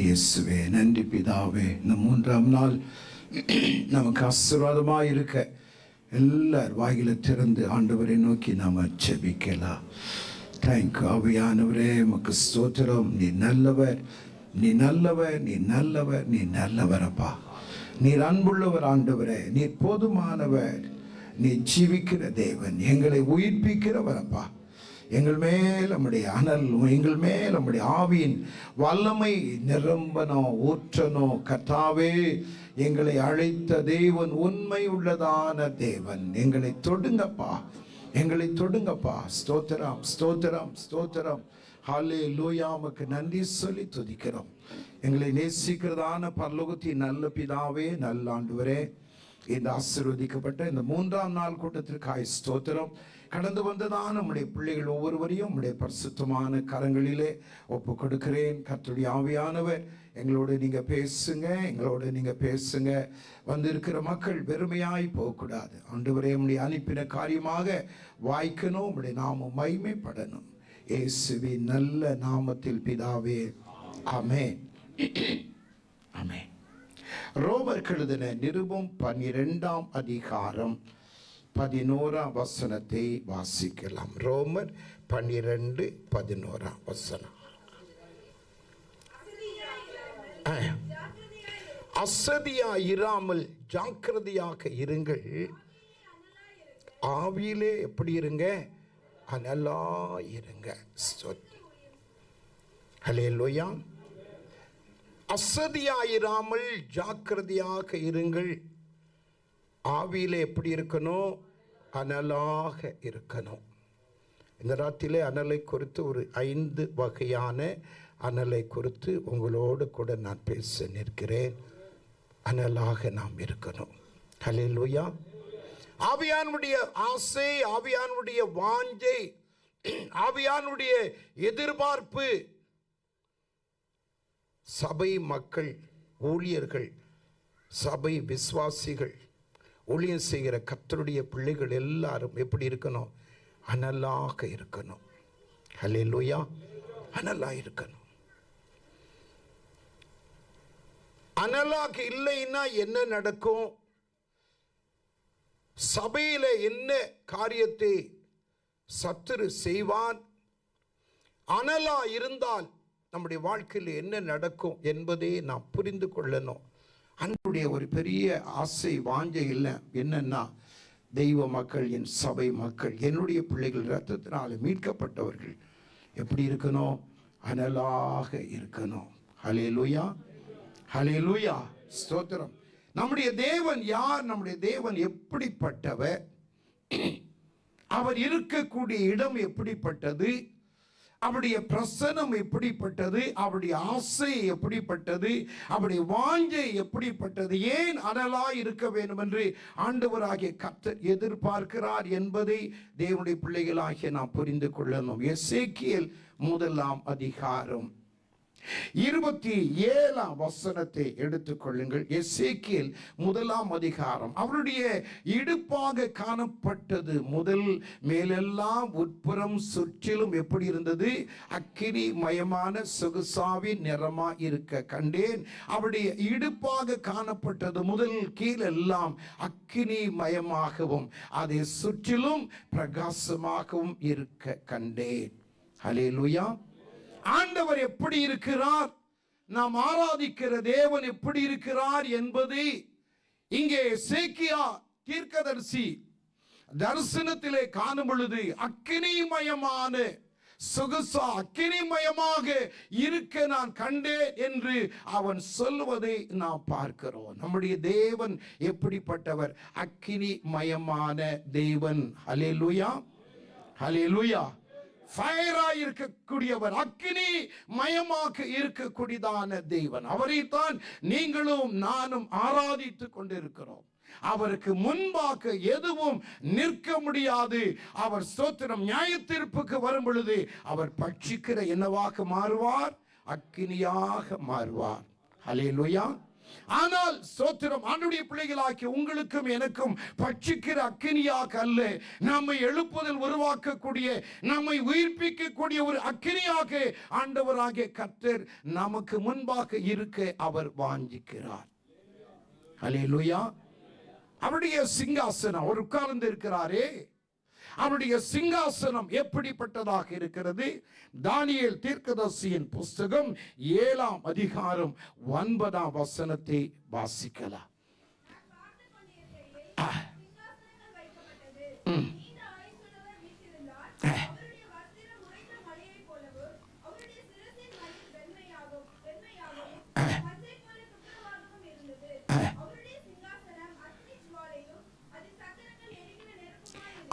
இயேசுவே. நன்றி பிதாவே. இந்த 3ஆம் நாள் நமக்கு ஆசீர்வாதமாக இருக்க எல்லார் வாயில திறந்து ஆண்டவரை நோக்கி நாம் ஜெபிக்கலாம். தேங்க்யூ ஆவியானவரே, உமக்கு ஸ்தோத்திரம். நீ நல்லவர், நீ நல்லவர், நீ நல்லவர், நீ நல்லவரப்பா. நீர் அன்புள்ளவர் ஆண்டவரே, நீர் போதுமானவர், நீ ஜீவிக்கிற தேவன், எங்களை உயிர்ப்பிக்கிறவரப்பா. எங்கள் மேல் நம்முடைய அனல், எங்கள் மேல் நம்முடைய ஆவியின் வல்லமை நிரம்பனோ ஊற்றனோ கர்த்தாவே. எங்களை அழைத்த தேவன் உண்மை உள்ளதான தேவன். எங்களை தொடுங்கப்பா, எங்களை தொடுங்கப்பா. ஸ்தோத்திரம், ஸ்தோத்திரம், ஸ்தோத்திரம். ஹல்லேலூயா. உமக்கு நன்றி சொல்லி துதிக்கிறோம். எங்களை நேசிக்கிறதான பரலோகத்தின் நல்ல பிதாவே, நல்ல ஆண்டவரே, இந்த ஆசீர்வதிக்கப்பட்ட இந்த 3ஆம் நாள் கூட்டத்திற்காய் ஸ்தோத்திரம். கடந்து வந்ததான நம்முடைய பிள்ளைகள் ஒவ்வொருவரையும் நம்முடைய பரிசுத்தமான கரங்களிலே ஒப்பு கொடுக்கிறேன். கர்த்தருடைய ஆவியானவர் எங்களோடு நீங்க பேசுங்க, எங்களோடு நீங்க பேசுங்க. வந்திருக்கிற மக்கள் வெறுமையாய் போகக்கூடாது ஆண்டவரே. நம்முடைய அனுப்பின காரியமாக வாய்க்கணும், நம்முடைய நாமம் மகிமைப்படணும். இயேசுவின் நல்ல நாமத்தில் பிதாவே, ஆமென், ஆமென். ரோமர் எழுதின நிருபம் 12ஆம் அதிகாரம் 11ஆம் வசனத்தை வாசிக்கலாம். ரோமர் 12:11 வசனம். அசதியாயிராமல் ஜாக்கிரதையாக இருங்கள். ஆவியிலே எப்படி இருங்க? அனலா இருங்க. ஹல்லேலூயா. அசதியாயிராமல் ஜாக்கிரதையாக இருங்கள். ஆவியிலே எப்படி இருக்கணும்? அனலாக இருக்கணும். இந்த ராத்திரிலே அனலை குறித்து ஒரு 5 வகையான அனலை குறித்து உங்களோடு கூட நான் பேச நிற்கிறேன். அனலாக நாம் இருக்கணும். ஹல்லேலூயா. ஆவியானுடைய ஆசை, ஆவியானுடைய வாஞ்சை, ஆவியானுடைய எதிர்பார்ப்பு சபை மக்கள், ஊழியர்கள், சபை விசுவாசிகள், ஊழியம் செய்கிற கர்த்தருடைய பிள்ளைகள் எல்லாரும் எப்படி இருக்கணும்? அனலாக இருக்கணும். ஹல்லேலூயா. அனலாக இருக்கணும். அனலாக இல்லைன்னா என்ன நடக்கும்? சபையில என்ன காரியத்தை சத்துரு செய்வான்? அனலா இருந்தால் நம்முடைய வாழ்க்கையில் என்ன நடக்கும் என்பதை நாம் புரிந்து கொள்ளணும். அன்புடைய ஒரு பெரிய ஆசை வாஞ்சை இல்லை. என்னன்னா, தெய்வ மக்கள், என் சபை மக்கள், என்னுடைய பிள்ளைகள், இரத்தத்தினால மீட்கப்பட்டவர்கள் எப்படி இருக்கணும்? அனலாக இருக்கணும். ஹல்லேலூயா, ஹல்லேலூயா, ஸ்தோத்திரம். நம்முடைய தேவன் யார்? நம்முடைய தேவன் எப்படிப்பட்டவர்? அவர் இருக்கக்கூடிய இடம் எப்படிப்பட்டது? அவருடைய பிரசனம் எப்படிப்பட்டது? அவருடைய ஆசை எப்படிப்பட்டது? அவருடைய வாஞ்சை எப்படிப்பட்டது? ஏன் அனலாய் இருக்க வேண்டும் என்று ஆண்டவராகிய கர்த்தர் எதிர்பார்க்கிறார் என்பதை தேவனுடைய பிள்ளைகளாகிய நாம் புரிந்து கொள்ளணும். எசேக்கியேல் 1ஆம் அதிகாரம் 27ஆம் வசனத்தை எடுத்துக்கொள்ளுங்கள். எசேக்கியேல் 1ஆம் அதிகாரம். அவருடைய இடுப்பாக காணப்பட்டது முதல் மேலெல்லாம் உட்புறம் சுற்றிலும் எப்படி இருந்தது? அக்கினி மயமான சொகுசாவின் நிறமா இருக்க கண்டேன். அவருடைய இடுப்பாக காணப்பட்டது முதல் கீழெல்லாம் அக்கினி மயமாகவும் அதை சுற்றிலும் பிரகாசமாகவும் இருக்க கண்டேன். ஹல்லேலூயா. ஆண்டவர் எப்படி இருக்கிறார், நாம் ஆராதிக்கிற தேவன் எப்படி இருக்கிறார் என்பதை இங்கே எசேக்கியா தீர்க்கதரிசி தரிசனத்திலே காணும் பொழுது அக்கினிமயமான சொகுசா, அக்கினிமயமாக இருக்க நான் கண்டேன் என்று அவன் சொல்வதை நாம் பார்க்கிறோம். நம்முடைய தேவன் எப்படிப்பட்டவர்? அக்கினிமயமான தேவன். ஹல்லேலூயா, ஹல்லேலூயா. ஃபயராய் இருக்கக்கூடியவர், அக்கினி மயமாக இருக்கக்கூடியதான தேவன். அவரைத்தான் நீங்களும் நானும் ஆராதித்துக் கொண்டிருக்கிறோம். அவருக்கு முன்பாக எதுவும் நிற்க முடியாது. அவர் ஸ்தோத்திரம். நியாயத்தீர்ப்புக்கு வரும் பொழுது அவர் பட்சிக்கிற என்னவாக மாறுவார்? அக்கினியாக மாறுவார். ஹல்லேலூயா. ஆனால் ஸ்தோத்திரம், ஆண்டவருடைய பிள்ளைகளாக்கி உங்களுக்கும் எனக்கும் பட்சிக்கிற அக்கினியாக அல்ல, நம்மை எழுப்புதல் உருவாக்கக்கூடிய, நம்மை உயிர்ப்பிக்கக்கூடிய ஒரு அக்கினியாக ஆண்டவராகிய கர்த்தர் நமக்கு முன்பாக இருக்க அவர் வாஞ்சிக்கிறார். அல்லேலூயா. அவருடைய சிங்காசனம், அவர் உட்கார்ந்து இருக்கிறாரே, அவருடைய சிங்காசனம் எப்படிப்பட்டதாக இருக்கிறது? தானியேல் தீர்க்கதரிசியின் புஸ்தகம் 7ஆம் அதிகாரம் 9ஆம் வசனத்தை வாசிக்கலாம்.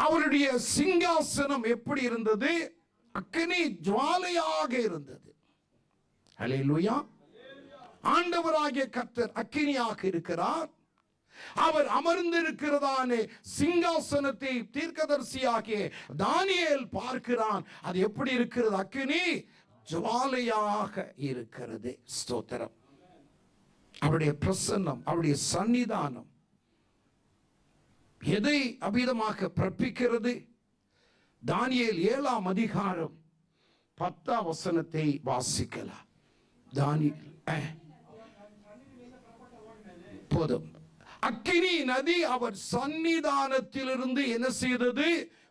அவருடைய சிங்காசனம் எப்படி இருந்தது? அக்கினி ஜுவாலையாக இருந்தது. அல்லேலூயா. ஆண்டவராகிய கர்த்தர் அக்கினியாக இருக்கிறார். அவர் அமர்ந்திருக்கிறதானே சிங்காசனத்தை தீர்க்கதரிசியாகிய தானியேல் பார்க்கிறான். அது எப்படி இருக்கிறது? அக்கினி ஜுவாலையாக இருக்கிறது. ஸ்தோத்திரம். அவருடைய பிரசன்னம், அவருடைய சன்னிதானம் எதை அபிதமாக பிறப்பிக்கிறது? தானியேல் 7ஆம் அதிகாரம் 10ஆம் வசனத்தை வாசிக்கலாம். தானியேல் போதும். அக்கினி நதி அவர் சன்னிதானத்திலிருந்து என்ன செய்தது?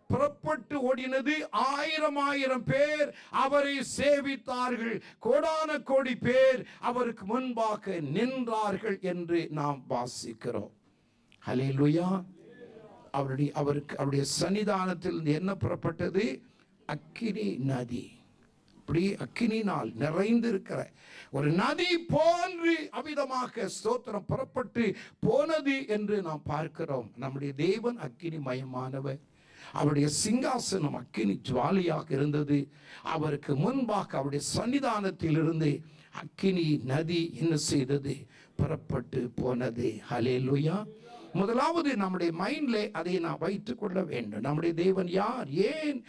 புறப்பட்டு ஓடினது. 1000 பேர் அவரை சேவித்தார்கள். கோடான கோடி பேர் அவருக்கு முன்பாக நின்றார்கள் என்று நாம் வாசிக்கிறோம். அல்லேலூயா. அவருடைய சன்னிதானத்தில் என்ன புறப்பட்டது? அக்கினி நதி. இப்படி அக்கினினால் நிறைந்திருக்கிற ஒரு நதி போன்று அவிதமாக ஸ்தோத்திரம் புறப்பட்டு போனது என்று நாம் பார்க்கிறோம். நம்முடைய தேவன் அக்கினி மயமானவர். அவருடைய சிங்காசனம் அக்கினி ஜுவாலியாக இருந்தது. அவருக்கு முன்பாக அவருடைய சன்னிதானத்தில் இருந்து அக்கினி நதி என்ன செய்தது? புறப்பட்டு போனது. ஹல்லேலூயா. முதலாவது நம்முடைய மைண்ட்ல அதை நான் வைத்துக் கொள்ள வேண்டும். நம்முடைய தேவன் யார்? ஏன்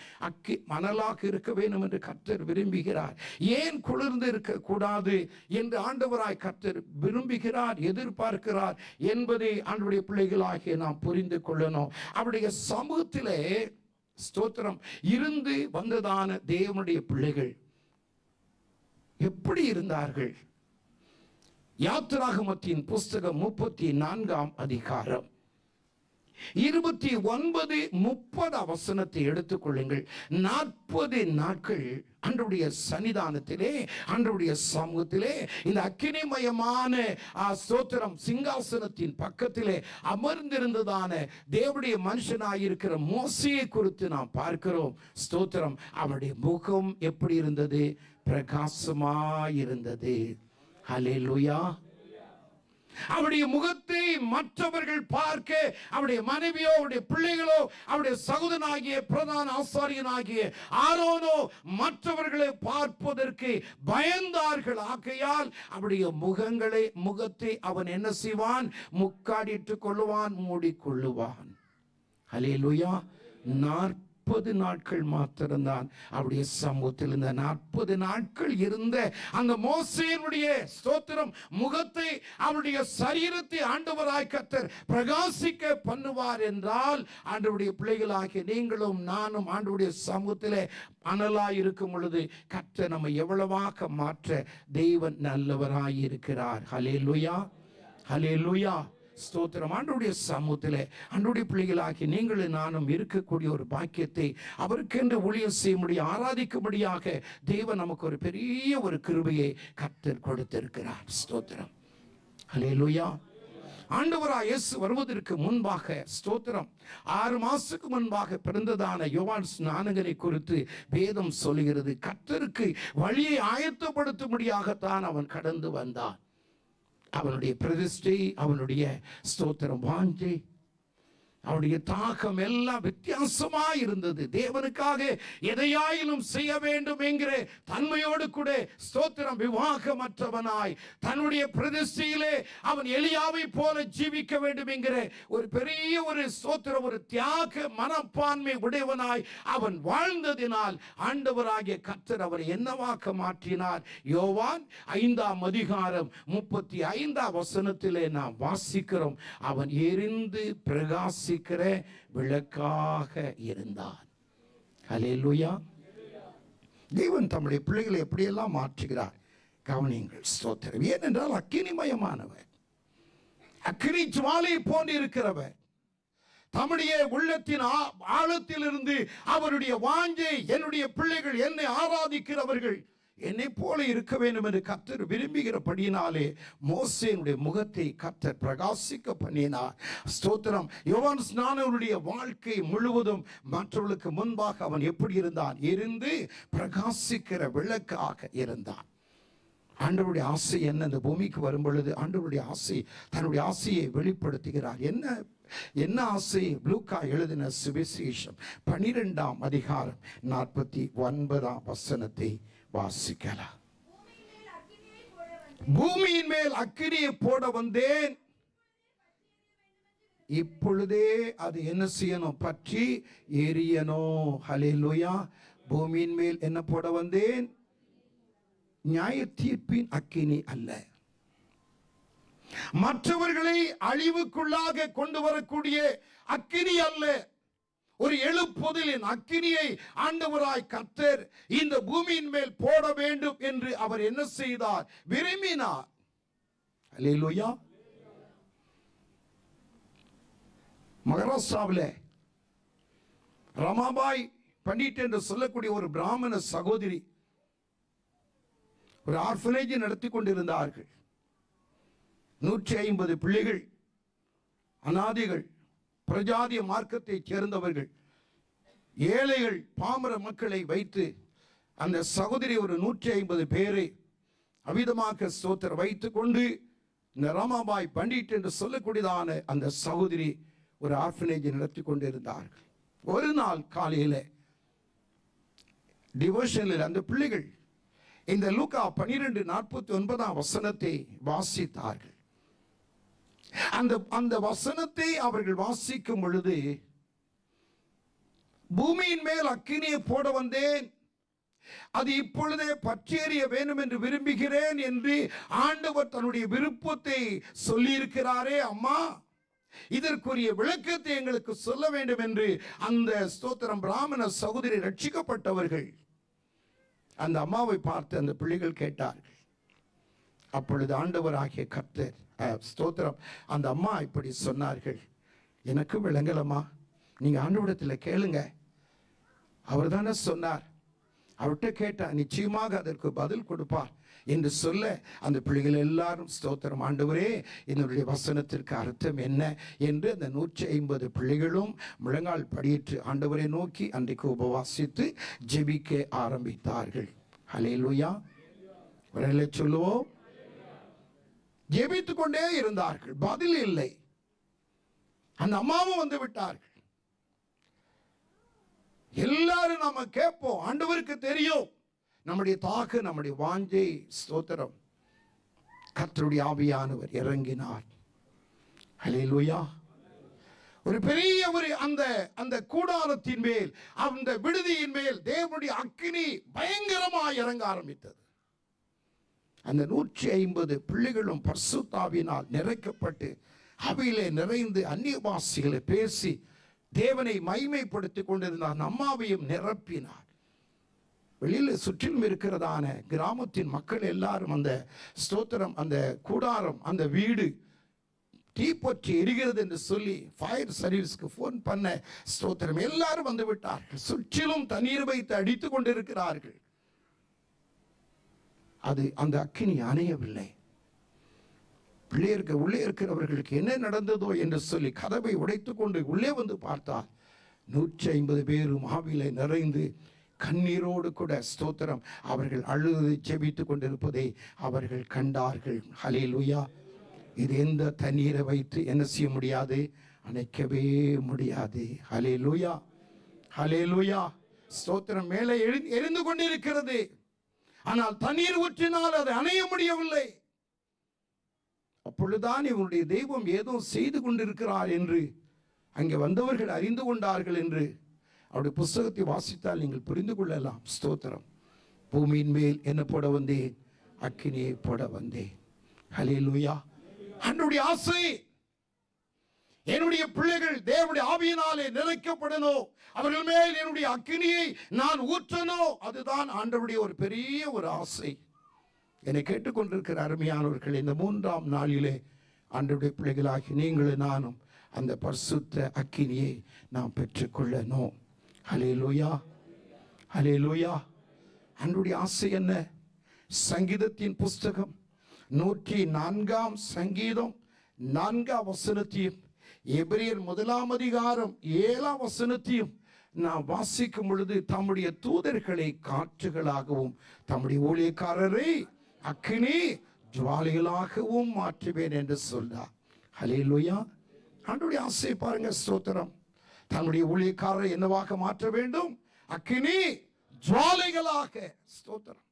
மணலாக இருக்க வேண்டும் என்று கர்த்தர் விரும்புகிறார்? ஏன் குளிர்ந்து இருக்க கூடாது என்று ஆண்டவராய் கர்த்தர் விரும்புகிறார், எதிர்பார்க்கிறார் என்பதை ஆண்டவருடைய பிள்ளைகளாகிய நாம் புரிந்து கொள்ளணும். அவருடைய சமூகத்திலே ஸ்தோத்திரம் இருந்து வந்ததான தேவனுடைய பிள்ளைகள் எப்படி இருந்தார்கள்? யாத்திராகமத்தின் புஸ்தகம் 34ஆம் அதிகாரம் 29, 30 வசனத்தை எடுத்துக்கொள்ளுங்கள். 40 நாட்கள் ஆண்டவருடைய சன்னிதானத்திலே, ஆண்டவருடைய சமூகத்திலே, இந்த அக்கினிமயமான ஸ்தோத்திரம் சிங்காசனத்தின் பக்கத்திலே அமர்ந்திருந்ததான தேவனுடைய மனுஷனாயிருக்கிற மோசேயை குறித்து நாம் பார்க்கிறோம். ஸ்தோத்திரம். அவருடைய முகம் எப்படி இருந்தது? பிரகாசமாயிருந்தது. ஹல்லேலூயா. அவருடைய முகத்தை மற்றவர்கள் பார்க்க, அவருடைய மனைவியோ, அவருடைய பிள்ளைகளோ, அவருடைய சகோதரனாகிய பிரதான ஆசாரியனாகிய ஆரோனோ மற்றவர்களை பார்ப்பதற்கு பயந்தார்கள். ஆகையால் அவருடைய முகத்தை அவன் என்ன செய்வான்? முக்காடிட்டுக் கொள்ளுவான், மூடிக்கொள்ளுவான். ஹல்லேலூயா. 40 நாட்கள் மாத்திரம்தான் அவருடைய சமூகத்தில். இந்த 40 நாட்கள் இருந்த அந்த மோசேயுடைய ஸ்தோத்திரம் முகத்தை, அவருடைய சரீரத்தை ஆண்டவராய் கர்த்தர் பிரகாசிக்க பண்ணுவார் என்றால், ஆண்டவருடைய பிள்ளைகளாகிய நீங்களும் நானும் ஆண்டவருடைய சமூகத்திலே அனலாய் இருக்கும் பொழுது கர்த்தர் நம்மை எவ்வளவாக மாற்ற தேவன் நல்லவராய் இருக்கிறார். ஹல்லேலூயா. ஹல்லேலூயா. ஸ்தோத்திரம். ஆண்டவருடைய சமூகத்திலே ஆண்டவருடைய பிள்ளைகளாகி நீங்களும் நானும் இருக்கக்கூடிய ஒரு பாக்கியத்தை அவருக்கென்று ஊழியம் செய்ய முடியும், ஆராதிக்கும்படியாக தேவன் நமக்கு ஒரு பெரிய ஒரு கிருபையை கர்த்தர் கொடுத்திருக்கிறார். ஸ்தோத்திரம். ஹல்லேலூயா. ஆண்டவராய் இயேசு வருவதற்கு முன்பாக ஸ்தோத்திரம் 6 மாசத்துக்கு முன்பாக பிறந்ததான யோவான் ஸ்நானகனை குறித்து வேதம் சொல்லுகிறது. கர்த்தருக்கு வழியை ஆயத்தப்படுத்தும்படியாகத்தான் அவன் கடந்து வந்தான். அவனுடைய பிரதிஷ்டை, அவனுடைய ஸ்தோத்திரம் வாஞ்சை, அவருடைய தாகம் எல்லாம் வித்தியாசமா இருந்தது. தேவனுக்காக எதையாயிலும் செய்ய வேண்டும் என்கிற தன்மையோடு கூட ஸ்தோத்திரம், விவாகமற்றவனாய் தன்னுடைய பிரதிஷ்டையிலே அவன் எலியாவை போல ஜீவிக்க வேண்டும் என்கிற ஒரு பெரிய ஒரு ஸ்தோத்திரம், ஒரு தியாக மனப்பான்மை உடையவனாய் அவன் வாழ்ந்ததினால் ஆண்டவராகிய கர்த்தர் அவரை என்னவாக்க மாற்றினார். யோவான் 5ஆம் அதிகாரம் 35ஆம் வசனத்திலே நாம் வாசிக்கிறோம், அவன் எரிந்து பிரகாசி விளக்காக இருந்தார். ஹல்லேலூயா. தேவன் தம்முடைய பிள்ளைகளை எப்படியெல்லாம் மாற்றுகிறார் கவனியுங்கள். ஸ்தோத்திரம். ஏனென்றால் அக்கினிமயமானவர், அக்கினி ஜுவாலை போன்று இருக்கிறவர், தம்முடைய உள்ளத்தின் ஆழத்திலிருந்து அவருடைய வாஞ்சை, என்னுடைய பிள்ளைகள் என்னை ஆராதிக்கிறவர்கள் என்னை போல இருக்க வேண்டும் என்று கர்த்தர் விரும்புகிறபடியினாலே மோசேனுடைய முகத்தை கர்த்தர் பிரகாசிக்க பண்ணினார். ஸ்தோத்திரம். யோவான் ஸ்நானனுடைய வாழ்க்கை முழுவதும் மற்றவர்களுக்கு முன்பாக அவன் எப்படி இருந்தான்? எரிந்து பிரகாசிக்கிற விளக்காக இருந்தான். ஆண்டவருடைய ஆசை என்ன? இந்த பூமிக்கு வரும் பொழுது ஆண்டவருடைய ஆசை, தன்னுடைய ஆசையை வெளிப்படுத்துகிறார். என்ன ஆசை? லூக்கா எழுதின சுவிசேஷம் 12ஆம் அதிகாரம் 49ஆம் வசனத்தை வாசிக்கலாம். பூமியின் மேல் அக்கினியை போட வந்தேன், இப்பொழுதே அது என்ன செய்யணும்? பற்றி எரியணும். ஹல்லேலூயா. பூமியின் மேல் என்ன போட வந்தேன்? நியாய தீர்ப்பின் அக்கினி அல்ல, மற்றவர்களை அழிவுக்குள்ளாக கொண்டு வரக்கூடிய அக்கினி அல்ல, ஒரு எழுப்புதலின் அக்கினியை ஆண்டவராய் கர்த்தர் இந்த பூமியின் மேல் போட வேண்டும் என்று அவர் என்ன செய்தார்? விரும்பினார். அல்லேலூயா. மகாராஷ்டிராவில் ரமாபாய் பண்டிட் என்று சொல்லக்கூடிய ஒரு பிராமண சகோதரி ஒரு ஆர்ஃபனேஜ் நடத்தி கொண்டிருந்தார்கள். 150 பிள்ளைகள், அநாதிகள், பிரஜாதிய மார்க்கத்தை சேர்ந்தவர்கள், ஏழைகள், பாமர மக்களை வைத்து அந்த சகோதரி ஒரு 150 பேரை அவிதமாக ஸ்தோத்திரம் வைத்துக் கொண்டு இந்த ரமாபாய் பண்டிட் என்று சொல்லக்கூடியதான அந்த சகோதரி ஒரு ஆர்ஃபனேஜ் நடத்தி கொண்டிருந்தார்கள். ஒரு நாள் காலையில் டிவோஷனில் அந்த பிள்ளைகள் இந்த லூக்கா 12:49ஆம் வசனத்தை வாசித்தார்கள். அந்த வசனத்தை அவர்கள் வாசிக்கும் பொழுது, பூமியின் மேல் அக்கினியை போட வந்தேன், அது இப்பொழுதே பற்றேறிய வேண்டும் என்று விரும்புகிறேன் என்று ஆண்டவர் தன்னுடைய விருப்பத்தை சொல்லியிருக்கிறாரே அம்மா, இதற்குரிய விளக்கத்தை எங்களுக்கு சொல்ல வேண்டும் என்று அந்த ஸ்தோத்திரம் பிராமண சகோதரி ரட்சிக்கப்பட்டவர்கள் அந்த அம்மாவை பார்த்து அந்த பிள்ளைகள் கேட்டார்கள். அப்பொழுது ஆண்டவராகிய கர்த்தர் ஸ்தோத்திரம் அந்த அம்மா இப்படி சொன்னார்கள், எனக்கு விளங்கலம்மா, நீங்க ஆண்டவரிடத்தில் கேளுங்க, அவர் தானே சொன்னார், அவர்கிட்ட கேட்டா நிச்சயமாக அதற்கு பதில் கொடுப்பார் என்று சொல்ல அந்த பிள்ளைகள் எல்லாரும் ஸ்தோத்திரம், ஆண்டவரே என்னுடைய வசனத்திற்கு அர்த்தம் என்ன என்று அந்த 150 பிள்ளைகளும் முழங்கால் படியிட்டு ஆண்டவரை நோக்கி அன்றைக்கு உபவாசித்து ஜெபிக்க ஆரம்பித்தார்கள். ஹல்லேலூயா. வரல சொல்லுவோம். ஜெபித்துக் கொண்டே இருந்தார்கள், பதில் இல்லை. அந்த அம்மாவும் வந்து விட்டார்கள். எல்லாரும் நாம கேட்போம், ஆண்டவருக்கு தெரியும் நம்முடைய தாக்கு, நம்முடைய வாஞ்சை. ஸ்தோத்திரம். கர்த்தருடைய ஆவியானவர் இறங்கினார். ஹல்லேலூயா. ஒரு பெரிய ஒரு அந்த கூடாரத்தின் மேல், அந்த விடுதியின் மேல் தேவனுடைய அக்கினி பயங்கரமாய் இறங்க ஆரம்பித்தது. அந்த 150 பிள்ளைகளும் பரிசுத்தாவினால் நிறைக்கப்பட்டு அவையிலே நிறைந்து அந்நிய பாஷைகளை பேசி தேவனை மகிமைப்படுத்திக் கொண்டிருந்தார். அம்மாவையும் நிரப்பினார். வெளியில் சுற்றிலும் இருக்கிறதான கிராமத்தின் மக்கள் எல்லாரும் அந்த ஸ்தோத்திரம், அந்த கூடாரம், அந்த வீடு தீப்பற்றி எரிகிறது என்று சொல்லி ஃபயர் சர்வீஸ்க்கு போன் பண்ண ஸ்தோத்திரம் எல்லாரும் வந்து விட்டார்கள். சுற்றிலும் தண்ணீர் வைத்து அடித்துக் கொண்டிருக்கிறார்கள். அது அந்த அக்கினி அணையவில்லை. பிள்ளையருக்கு உள்ளே இருக்கிறவர்களுக்கு என்ன நடந்ததோ என்று சொல்லி கதவை உடைத்துக் கொண்டு உள்ளே வந்து பார்த்தால் 150 பேரும் ஆவியிலே நிறைந்து கண்ணீரோடு கூட ஸ்தோத்திரம் அவர்கள் அழுது ஜெபித்துக் கொண்டிருப்பதை அவர்கள் கண்டார்கள். ஹல்லேலூயா. இது எந்த தண்ணீரை வைத்து என்ன செய்ய முடியாது? அணைக்கவே முடியாது. ஹல்லேலூயா, ஹல்லேலூயா. ஸ்தோத்திரம். மேலே எரிந்து கொண்டிருக்கிறது, ஆனால் தண்ணீர் ஊற்றினால் அதை அணைய முடியவில்லை. அப்பொழுதுதான் இவருடைய தெய்வம் ஏதோ செய்து கொண்டிருக்கிறார் என்று அங்கே வந்தவர்கள் அறிந்து கொண்டார்கள் என்று அவருடைய புஸ்தகத்தை வாசித்தால் நீங்கள் புரிந்து கொள்ளலாம். ஸ்தோத்திரம். பூமியின் மேல் என்ன போட வந்தேன்? அக்கினியை போட வந்தேன். ஹல்லேலூயா. ஆண்டவருடைய ஆசை என்னுடைய பிள்ளைகள் தேவனுடைய ஆவியினாலே நிறைக்கப்படணும், அவர்கள் மேல் என்னுடைய அக்கினியை நான் ஊற்றணும். அதுதான் ஆண்டவருடைய ஒரு பெரிய ஒரு ஆசை. என்னை கேட்டுக்கொண்டிருக்கிற அருமையானவர்கள், இந்த 3ஆம் நாளிலே ஆண்டவருடைய பிள்ளைகளாகி நீங்களும் நானும் அந்த பரிசுத்த அக்கினியை நாம் பெற்றுக்கொள்ளணும். ஹல்லேலூயா, ஹல்லேலூயா. ஆண்டவருடைய ஆசை என்ன? சங்கீதத்தின் புஸ்தகம் 104ஆம் சங்கீதம் 4ஆம் வசனத்தையும் எபிரேயர் 1ஆம் அதிகாரம் 7ஆம் வசனத்தையும் நாம் வாசிக்கும் பொழுது, தம்முடைய தூதர்களை காற்றுகளாகவும் தம்முடைய ஊழியக்காரரை அக்கினி ஜுவாலைகளாகவும் மாற்றுவேன் என்று சொன்னார். ஹல்லேலூயா. ஆண்டவருடைய ஆசை பாருங்க. ஸ்தோத்திரம். தன்னுடைய ஊழியக்காரரை என்னவாக மாற்ற வேண்டும்? அக்கினி ஜுவாலைகளாக. ஸ்தோத்திரம்.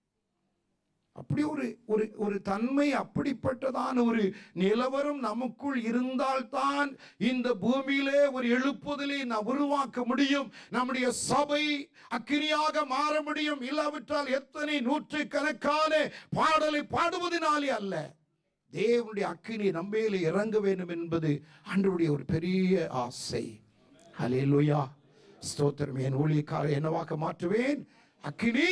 அப்படி ஒரு தன்மை, அப்படிப்பட்டதான ஒரு நிலவரம் நமக்குள் இருந்தால்தான் இந்த பூமியிலே ஒரு எழுப்புதலை நாம் உருவாக்க முடியும். நம்முடைய சபை அக்கினியாக மாற முடியும். இல்லாவிட்டால் எத்தனை நூற்றுக்கணக்கான பாடலை பாடுவதனாலே அல்ல, தேவனுடைய அக்கினி நம்மேலே இறங்க வேண்டும் என்பது ஆண்டவருடைய ஒரு பெரிய ஆசை. ஹல்லேலூயா. ஸ்தோத்திரம். என் ஊழியக்காரரை என்னவாக மாற்றுவேன்? அக்கினி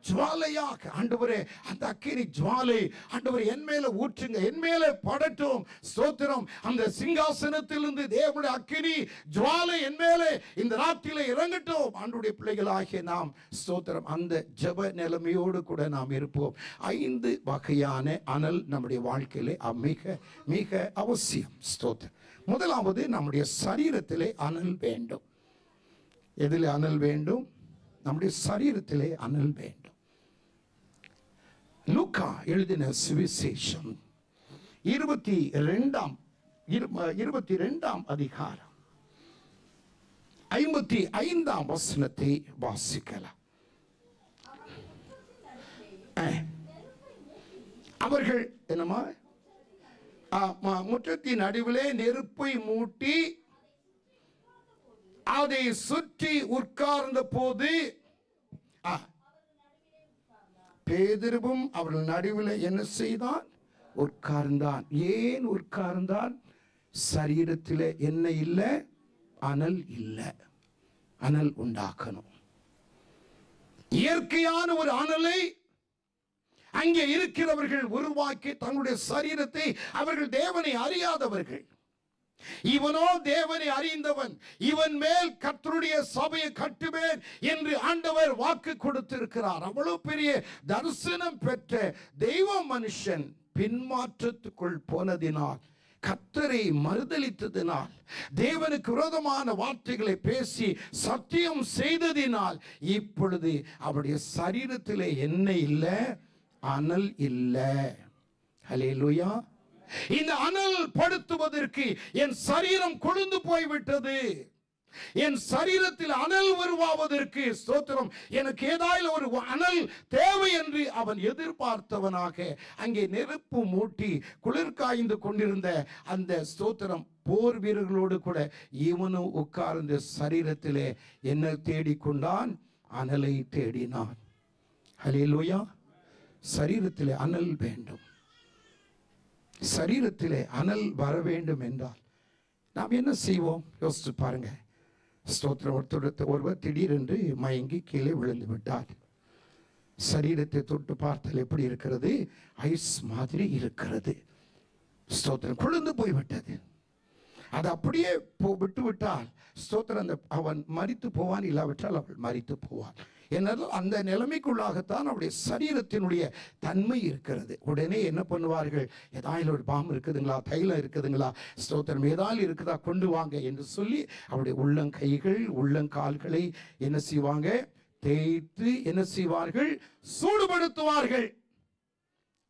ஜுவாலையாக. ஆண்டவரே, அந்த அக்கினி ஜுவாலை ஆண்டவரே என் மேல ஊற்றுங்க, என் மேல படட்டும். ஸ்தோத்திரம். அந்த சிங்காசனத்திலிருந்து தேவனுடைய அக்கினி ஜுவாலை என் மேலே இந்த ராத்திரியில இறங்கட்டும். ஆண்டவருடைய பிள்ளைகளாகிய நாம் ஸ்தோத்திரம் அந்த ஜெப நிலைமையோடு கூட நாம் இருப்போம். 5 வகையான அனல் நம்முடைய வாழ்க்கையிலே மிக மிக அவசியம். ஸ்தோத்திரம். முதலாவது, நம்முடைய சரீரத்திலே அனல் வேண்டும். எதிலே அனல் வேண்டும்? நம்முடைய சரீரத்திலே அனல் வேண்டும். லூக்கா எழுதின சுவிசேஷம் 22ஆம் அதிகாரம் 55ஆம் வசனத்தை வாசிக்கலாம். அவர்கள் என்னமா முற்றத்தின் நடுவிலே நெருப்பை மூட்டி அதை சுற்றி உட்கார்ந்த போது பேதுருவும் அவர்கள் நடுவில் என்ன செய்தான்? உட்கார்ந்தான். ஏன் உட்கார்ந்தான்? சரீரத்தில் என்ன இல்லை? அனல் இல்லை. அனல் உண்டாக்கணும். இயற்கையான ஒரு அனலை அங்கே இருக்கிறவர்கள் உருவாக்கி தங்களுடைய சரீரத்தை, அவர்கள் தேவனை அறியாதவர்கள். இவனோ தேவனை அறிந்தவன், இவன் மேல் கர்த்தருடைய சபையை கட்டுவேன் என்று ஆண்டவர் வாக்கு கொடுத்திருக்கிறார். அவ்வளவு பெரிய தரிசனம் பெற்ற தெய்வ மனுஷன் பின்மாற்றத்துக்குள் போனதினால், கர்த்தரை மறுதலித்ததினால், தேவனுக்கு விரோதமான வார்த்தைகளை பேசி சத்தியம் செய்ததினால் இப்பொழுது அவருடைய சரீரத்திலே என்ன இல்லை? அனல் இல்லை. ஹல்லேலூயா. இந்த அனல் படுத்துவதற்கு என் சரீரம் கொழுந்து போய்விட்டது. என் சரீரத்தில் அனல் உருவாவதற்கு ஸ்தோத்திரம் எனக்கு ஏதாவது ஒரு அனல் தேவை என்று அவன் எதிர்பார்த்தவனாக அங்கே நெருப்பு மூட்டி குளிர் காய்ந்து கொண்டிருந்த அந்த ஸ்தோத்திரம் போர் வீரர்களோடு கூட இவனும் உட்கார்ந்த சரீரத்திலே என்ன தேடிக்கொண்டான்? அனலை தேடினான். ஹல்லேலூயா. சரீரத்திலே அனல் வேண்டும். சரீரத்திலே அனல் வர வேண்டும் என்றால் நாம் என்ன செய்வோம்? யோசிச்சு பாருங்க. ஸ்தோத்திரம். ஒருவர் திடீரென்று மயங்கி கீழே விழுந்து விட்டார். சரீரத்தை தொட்டு பார்த்தால் எப்படி இருக்கிறது? ஐஸ் மாதிரி இருக்கிறது. ஸ்தோத்திரம். குளிர்ந்து போய்விட்டது. அது அப்படியே விட்டு விட்டால் ஸ்தோத்திரம் அவன் மரித்து போவான், இல்லாவிட்டால் அவள் மரித்து போவான். என்னால் அந்த நிலைமைக்குள்ளாகத்தான் அவருடைய சரீரத்தினுடைய தன்மை இருக்கிறது. உடனே என்ன பண்ணுவார்கள்? ஏதாவது ஒரு பாம்பு இருக்குதுங்களா, தைலம் இருக்குதுங்களா, ஸ்தோத்திரம் ஏதாவது இருக்குதா, கொண்டு வாங்க என்று சொல்லி அவருடைய உள்ளங்கைகள் உள்ளங்கால்களை என்ன செய்வாங்க? தேய்த்து என்ன செய்வார்கள்? சூடுபடுத்துவார்கள்.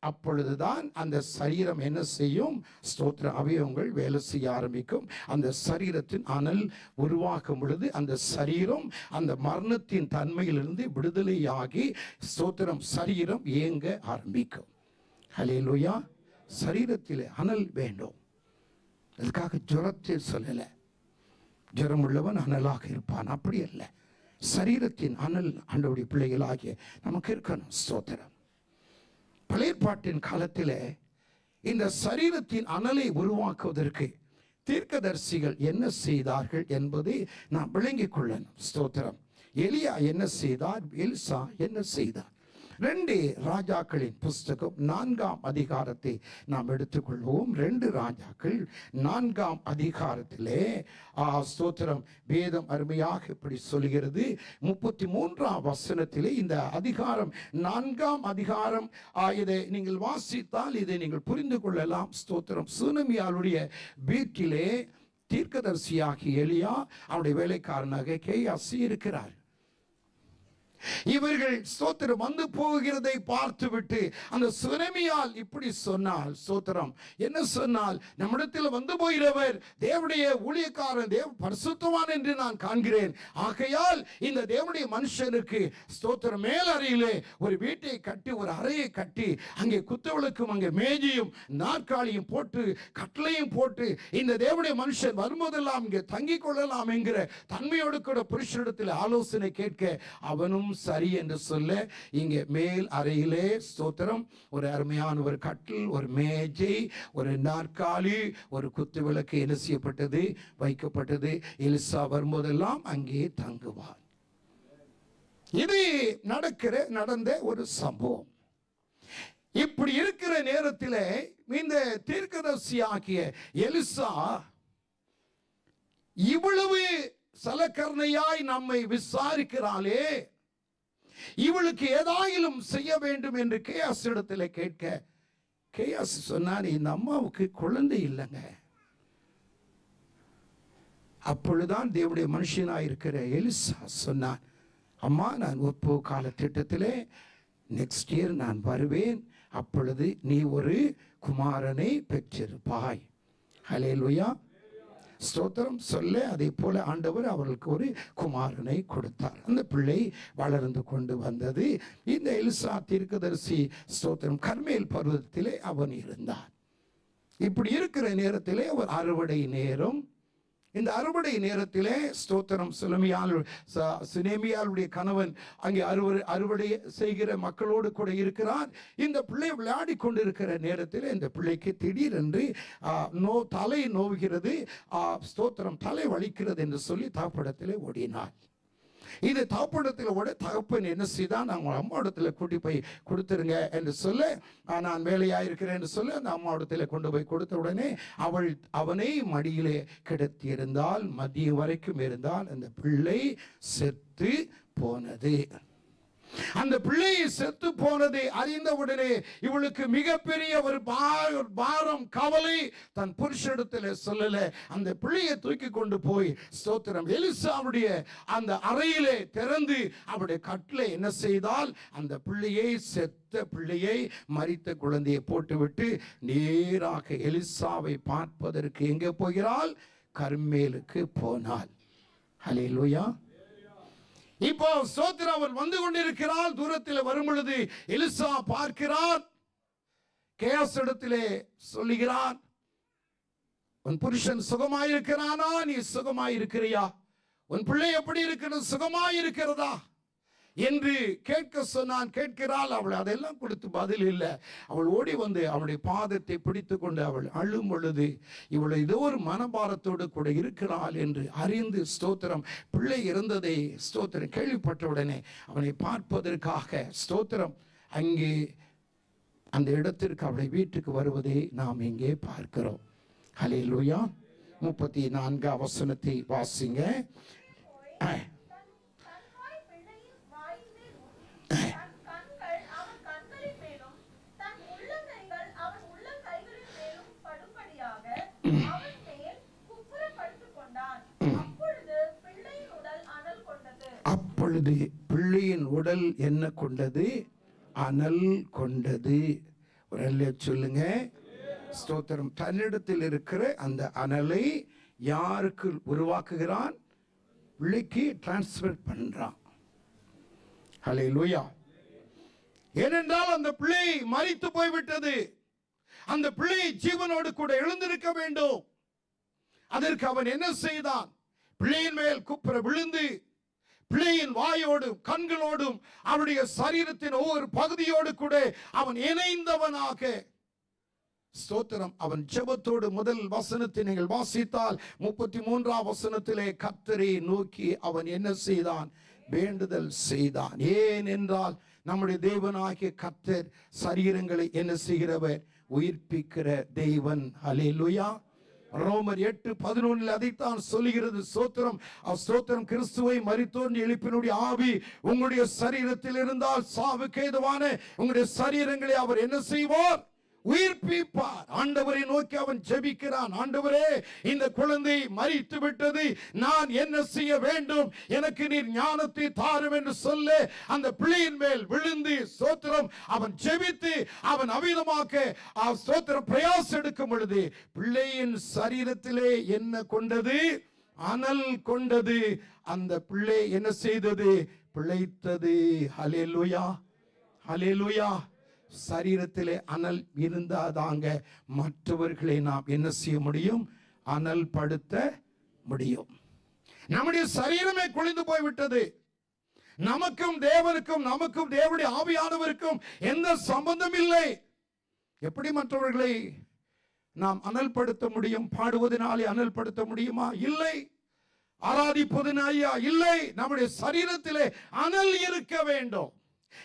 அப்பொழுதுதான் அந்த சரீரம் என்ன செய்யும்? ஸ்தோத்திர அவயவங்கள் வேலை செய்ய ஆரம்பிக்கும். அந்த சரீரத்தின் அனல் உருவாக்கும் பொழுது அந்த சரீரம் அந்த மரணத்தின் தன்மையிலிருந்து விடுதலையாகி ஸ்தோத்திரம் சரீரம் இயங்க ஆரம்பிக்கும். ஹல்லேலூயா. சரீரத்தில் அனல் வேண்டும். அதுக்காக ஜுரத்தை சொல்லலை. ஜுரம் உள்ளவன் அனலாக இருப்பான், அப்படி அல்ல. சரீரத்தின் அனல் ஆண்டவருடைய பிள்ளைகளாகிய நமக்கு இருக்கணும். ஸ்தோத்திரம். பழைய ஏற்பாட்டின் காலத்தில் இந்த சரீரத்தின் அனலை உருவாக்குவதற்கு தீர்க்கதரிசிகள் என்ன செய்தார்கள் என்பதை நாம் விளங்கிக் கொள்ளணும். ஸ்தோத்திரம். எலியா என்ன செய்தார்? எலிசா என்ன செய்தார்? 2 ராஜாக்களின் புஸ்தகம் 4ஆம் அதிகாரத்தை நாம் எடுத்துக்கொள்வோம். 2 ராஜாக்கள் 4ஆம் அதிகாரத்திலே ஸ்தோத்திரம் வேதம் அருமையாக இப்படி சொல்கிறது. 33ஆம் வசனத்திலே இந்த அதிகாரம் 4ஆம் அதிகாரம் இதை நீங்கள் வாசித்தால் இதை நீங்கள் புரிந்து கொள்ளலாம். ஸ்தோத்திரம். சூனமியாளுடைய வீட்டிலே தீர்க்கதரிசியாகி எலியா அவருடைய வேலைக்காரனாக கேயாசி இருக்கிறார். இவர்கள் ஸ்தோத்திரம் வந்து போகிறதை பார்த்துவிட்டு அந்த சுனமியால் இப்படி சொன்னால், ஸ்தோத்திரம் என்ன சொன்னால், நம்மிடத்தில் வந்து போகிறவர் தேவனுடைய ஊழியக்காரன், தேவ பரிசுத்தவான் என்று நான் காண்கிறேன். ஆகையால் இந்த தேவனுடைய மனுஷனுக்கு ஸ்தோத்திரம் மேலறையிலே ஒரு வீட்டை கட்டி, ஒரு அறையை கட்டி, அங்கே குத்தவிளக்கும், அங்கே மேஜையும் நாற்காலியும் போட்டு, கட்டளையும் போட்டு, இந்த தேவனுடைய மனுஷன் வரும்போதெல்லாம் இங்கே தங்கிக் கொள்ளலாம் என்கிற தன்மையோடு கூட புருஷனிடத்தில் ஆலோசனை கேட்க அவனும் சரி என்று சொல்ல, இங்கே மேல் அறையிலே ஸ்தோத்திரம் ஒரு அருமையான ஒரு கட்டில், ஒரு மேஜை, ஒரு நாற்காலி, ஒரு குத்து விளக்கு என்ன செய்யப்பட்டது? வைக்கப்பட்டது. எலிசா வரும்போதெல்லாம் அங்கே தங்குவார். இது நடந்த ஒரு சம்பவம். இப்படி இருக்கிற நேரத்தில் இந்த தீர்க்கதரிசியாகிய எலிசா இவ்வளவு சலக்கரணையாய் நம்மை விசாரிக்கிறாளே, இவளுக்கு ஏதாயிலும் செய்ய வேண்டும் என்று கேயாஸ் இடத்துல கேட்க, கேயாஸ் சொன்னார், இந்த அம்மாவுக்கு குழந்தை இல்லைங்க. அப்பொழுதுதான் தேவனுடைய மனுஷனாயிருக்கிற எலிசா சொன்னார், அம்மா நான் ஒப்பு கால திட்டத்திலே நெக்ஸ்ட் இயர் நான் வருவேன், அப்பொழுது நீ ஒரு குமாரனை பெற்றிருப்பாய். ஹல்லேலூயா. ஸ்தோத்திரம் சொல்ல, அதே போல ஆண்டவர் அவர்களுக்கு ஒரு குமாரனை கொடுத்தார். அந்த பிள்ளை வளர்ந்து கொண்டு வந்தது. இந்த எலிசா தீர்க்கதரிசி ஸ்தோத்திரம் கர்மேல் பர்வதத்திலே அவன் இருந்தான். இப்படி இருக்கிற நேரத்திலே ஒரு அறுவடை நேரம். இந்த அறுவடை நேரத்திலே ஸ்தோத்திரம் சுனேமியாளுடைய கணவன் அங்கே அறுவடை செய்கிற மக்களோடு கூட இருக்கிறார். இந்த பிள்ளை விளையாடி கொண்டிருக்கிற நேரத்தில் இந்த பிள்ளைக்கு திடீரென்று தலை நோவுகிறது, ஸ்தோத்திரம் தலை வலிக்கிறது என்று சொல்லி தாப்படத்திலே ஓடினார். இது தாப்படத்தில் ஓட தகப்பன் என்ன செய்தான்? அவங்க அம்மா இடத்துல கூட்டி போய் கொடுத்துருங்க என்று சொல்ல, நான் வேலையாயிருக்கிறேன் என்று சொல்ல அந்த அம்மா இடத்துல கொண்டு போய் கொடுத்த உடனே அவனை மடியிலே கிடத்தியிருந்தால், மதியம் வரைக்கும் இருந்தால் அந்த பிள்ளை செத்து போனது. அந்த பிள்ளை செத்து போனதை அறிந்தவுடனே இவளுக்கு மிகப்பெரிய ஒரு பாரம், கவலை. தன் புருஷனிடத்தில் சொல்லல, அந்த பிள்ளையை தூக்கி கொண்டு போய் ஸ்தோத்திரம் எலிசாவுடைய அந்த அறையிலே திறந்து அவருடைய கட்டிலே என்ன செய்தால், அந்த பிள்ளையை, செத்த பிள்ளையை, மரித்த குழந்தையை போட்டுவிட்டு நேராக எலிசாவை பார்ப்பதற்கு எங்கே போகிறாள்? கர்மேலுக்கு போனாள். ஹல்லேலூயா. இப்போ ஸ்தோத்திரம் அவர் வந்து கொண்டிருக்கிறார். தூரத்தில் வரும் பொழுது எலிசா பார்க்கிறார். கேயாஸ் இடத்திலே சொல்லுகிறார், உன் புருஷன் சுகமாயிருக்கிறானா? நீ சுகமாயிருக்கிறியா? உன் பிள்ளை எப்படி இருக்கிறது? சுகமாயிருக்கிறதா என்று கேட்க சொன்னான். கேட்கிறாள். அவள் அதெல்லாம் கொடுத்து பதில் இல்லை. அவள் ஓடி வந்து அவளுடைய பாதத்தை பிடித்து கொண்டு அவள் அழும் பொழுது இவள் ஏதோ ஒரு மனபாரத்தோடு கூட இருக்கிறாள் என்று அறிந்து ஸ்தோத்திரம் பிள்ளை இருந்ததை ஸ்தோத்திரம் கேள்விப்பட்டவுடனே அவனை பார்ப்பதற்காக ஸ்தோத்திரம் அங்கே அந்த இடத்திற்கு அவளை வீட்டுக்கு வருவதை நாம் இங்கே பார்க்கிறோம். ஹல்லேலூயா. 34 வசனத்தை வாசிங்க. அப்பொழுது பிள்ளையின் உடல் என்ன கொண்டது? அனல் கொண்டது. ஒரு அல்லேலூயா சொல்லுங்க. ஸ்தோத்திரம். தன்னிடத்தில் இருக்கிற அந்த அனலை யாருக்கு உருவாக்குகிறான்? பிள்ளைக்கு டிரான்ஸ்ஃபர் பண்றான். ஹல்லேலூயா. ஏனென்றால் அந்த பிள்ளை மரித்து போய்விட்டது. அந்த பிள்ளை ஜீவனோடு கூட எழுந்திருக்க வேண்டும். அதற்கு அவன் என்ன செய்தான்? பிள்ளையின் மேல் குப்புற விழுந்து பிள்ளையின் வாயோடும் கண்களோடும் அவருடைய சரீரத்தின் ஒவ்வொரு பகுதியோடு கூட அவன் இணைந்தவனாக, ஸ்தோத்திரம், அவன் ஜெபத்தோடு முதல் வசனத்தை நீங்கள் வாசித்தால் 33ஆம் வசனத்திலே கர்த்தரை நோக்கி அவன் என்ன செய்தான்? வேண்டுதல் செய்தான். ஏன் என்றால் நம்முடைய தேவனாகிய கர்த்தர் சரீரங்களை என்ன செய்கிறவர்? உயிர்ப்பிக்கிற தேவன். ஹல்லேலூயா. ரோமர் 8:11 அதைத்தான் சொல்லுகிறது. ஸ்தோத்திரம். ஸ்தோத்திரம். கிறிஸ்துவை மரித்தோர் எழுப்பினுடைய ஆவி உங்களுடைய சரீரத்தில் இருந்தால் சாவுக்கு ஏதுவான உங்களுடைய சரீரங்களை அவர் என்ன செய்வார்? உயிர்ப்பிப்பார். ஆண்டவரை நோக்கி அவன் ஜெபிக்கிறான். ஆண்டவரே, இந்த குழந்தை மரித்து விட்டது, நான் என்ன செய்ய வேண்டும்? எனக்கு நீர் ஞானத்தை தாரும் என்று சொல்ல அந்த பிள்ளையின் மேல் விழுந்து ஸ்தோத்திரம் அவன் ஜெபித்து அவன் அவிதமாக ஸ்தோத்திரம் பிரயாசம் எடுக்கும் பொழுது பிள்ளையின் சரீரத்திலே என்ன கொண்டது? அனல் கொண்டது. அந்த பிள்ளை என்ன செய்தது? பிழைத்தது. ஹல்லேலூயா. ஹல்லேலூயா. சரீரத்திலே அனல் இருந்தாதாங்க மற்றவர்களை நாம் என்ன செய்ய முடியும்? அனல் படுத்த முடியும். நம்முடைய சரீரமே குளிந்து போய்விட்டது. நமக்கும் தேவனுக்கும் நமக்கும் தேவனுடைய ஆவியானவருக்கும் எந்த சம்பந்தம் இல்லை. எப்படி மற்றவர்களை நாம் அனல் படுத்த முடியும்? பாடுவதனாலே அனல் படுத்த முடியுமா? இல்லை. ஆராதிப்பதனாயா? இல்லை. நம்முடைய சரீரத்திலே அனல் இருக்க வேண்டும்.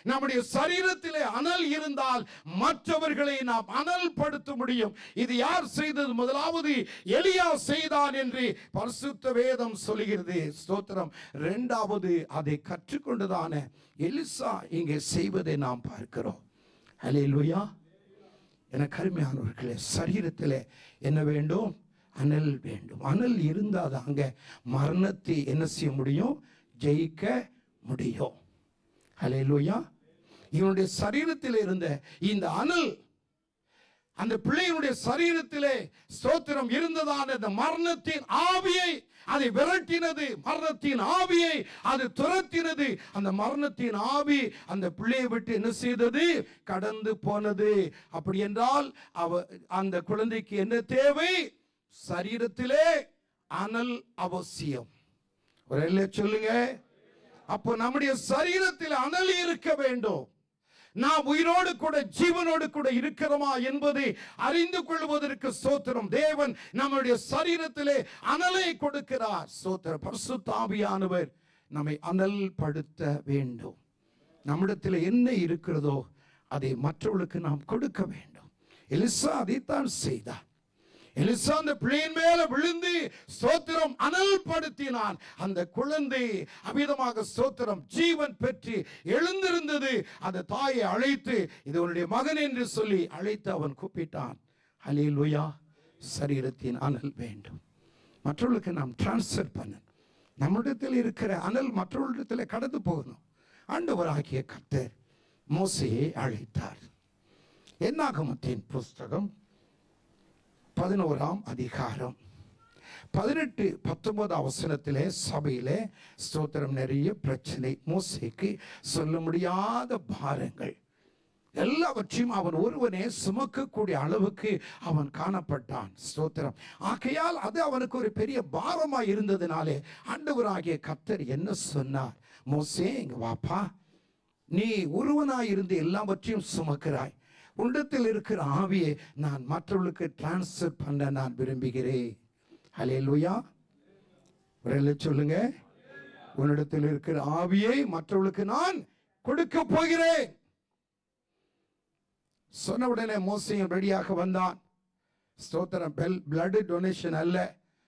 நம்முடைய சரீரத்திலே அனல் இருந்தால் மற்றவர்களை நாம் அனல் படுத்த முடியும். இது யார் செய்தது? முதலாவது எலியா செய்தான் என்று பரிசுத்த வேதம் சொல்கிறது. ஸ்தோத்திரம். இரண்டாவது அதை கற்றுக்கொண்டதான எலிசா இங்கே செய்வதை நாம் பார்க்கிறோம். ஹல்லேலூயா. எனக்கு அருமையானவர்களே, சரீரத்திலே என்ன வேண்டும்? அனல் வேண்டும். அனல் இருந்தால் அங்க மரணத்தை என்ன செய்ய முடியும்? ஜெயிக்க முடியும். ஹல்லேலூயா. இவனுடைய சரீரத்தில் இருந்த இந்த அனல் அந்த பிள்ளையினுடைய சரீரத்திலே ஸ்தோத்திரம் இருந்ததான இந்த மரணத்தின் ஆவியை அதை விரட்டினது. மரணத்தின் ஆவியை அது துரத்தினது. அந்த மரணத்தின் ஆவி அந்த பிள்ளையை விட்டு என்ன செய்தது? கடந்து போனது. அப்படி என்றால் அந்த குழந்தைக்கு என்ன தேவை? சரீரத்திலே அனல் அவசியம். ஒரு இல்லையா சொல்லுங்க. அப்போ நம்முடைய சரீரத்தில் அனல் இருக்க வேண்டும். நாம் உயிரோடு கூட ஜீவனோடு கூட இருக்கிறோமா என்பதை அறிந்து கொள்வதற்கு ஸ்தோத்திரம் தேவன் நம்முடைய சரீரத்திலே அனலை கொடுக்கிறார். ஸ்தோத்திரம். பரிசுத்த ஆவியானவர் நம்மை அனல் படுத்த வேண்டும். நம்மிடத்தில் என்ன இருக்கிறதோ அதை மற்றவர்களுக்கு நாம் கொடுக்க வேண்டும். எலிசா அதைத்தான் செய்தார். எலிசா அந்த பிள்ளையின் மேல விழுந்து ஸ்தோத்திரம் அனல் படுத்தினான். அந்த குழந்தை அமிதமாக ஸ்தோத்திரம் ஜீவன் பெற்று எழுந்திருந்தது. அந்த தாயை அழைத்து இது உன்னுடைய மகன் என்று சொல்லி அழைத்து அவன் கூப்பிட்டான். ஹல்லேலூயா. சரீரத்தின் அனல் வேண்டும். மற்றவர்களுக்கு நாம் டிரான்ஸ்ஃபர் பண்ணணும். நம்மிடத்தில் இருக்கிற அனல் மற்றவர்களிடத்தில் கடந்து போகணும். ஆண்டவராகிய கர்த்தர் மோசேயை அழைத்தார். என்னாகமத்தின் புஸ்தகம் 11ஆம் அதிகாரம் 18-19 வசனத்திலே சபையிலே ஸ்தோத்திரம் நிறைய பிரச்சனை. மோசேக்கு சொல்ல முடியாத பாரங்கள் எல்லாவற்றையும் அவன் ஒருவனே சுமக்கக்கூடிய அளவுக்கு அவன் காணப்பட்டான். ஸ்தோத்திரம். ஆகையால் அது அவனுக்கு ஒரு பெரிய பாரமாய் இருந்ததினாலே ஆண்டவராகிய கர்த்தர் என்ன சொன்னார்? மோசே, இங்க வாப்பா, நீ ஒருவனாய் இருந்து எல்லாவற்றையும் சுமக்கிறாய். உன்னிடத்தில் இருக்கிற ஆவியை நான் மற்றவர்களுக்கு டிரான்ஸ்ஃபர் பண்ண நான் விரும்புகிறேன். ஹல்லேலூயா. சொல்லுங்க. உன்னிடத்தில் இருக்கிற ஆவியை மற்றவர்களுக்கு நான் கொடுக்க போகிறேன். சொன்ன உடனே மோசேயும் ரெடியாக வந்தான். ஸ்தோத்திரம். பிளட் டொனேஷன் அல்ல,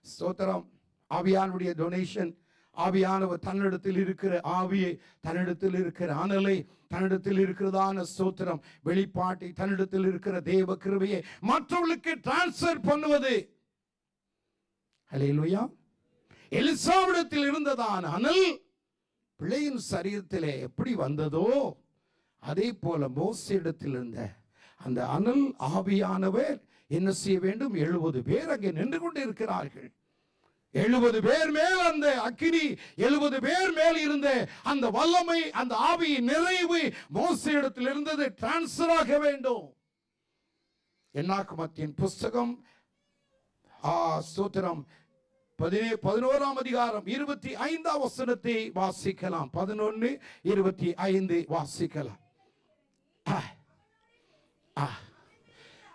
ஸ்தோத்திரம், ஆவியானுடைய டொனேஷன். ஆவியானவர் தன்னிடத்தில் இருக்கிற ஆவியை, தன்னிடத்தில் இருக்கிற அனலை, தன்னிடத்தில் இருக்கிறதான ஸ்தோத்திரம் வெளிப்பாட்டை, தன்னிடத்தில் இருக்கிற தேவ கிருபையை மற்றவர்களுக்கு டிரான்ஸ்ஃபர் பண்ணுவது. ஹல்லேலூயா. எலிசாவிடத்தில் இருந்ததான அனல் பிள்ளையின் சரீரத்திலே எப்படி வந்ததோ அதே போல மோசேயிடத்தில் இருந்த அந்த அனல் ஆவியானவர் என்ன செய்ய வேண்டும்? 70 பேர் அங்கே நின்று கொண்டு இருக்கிறார்கள். 70 பேர் மேல் அந்த அக்கினி, 70 பேர் மேல் இருந்த அந்த வல்லமை, அந்த ஆவியின் நிறைவு மோசே இடத்தில் இருந்தது. டிரான்ஸ்பர் ஆக வேண்டும். என்னாகமத்தின் புஸ்தகம் ஸ்தோத்திரம் 11ஆம் அதிகாரம் 25ஆம் வசனத்தை வாசிக்கலாம். 11:25 வாசிக்கலாம்.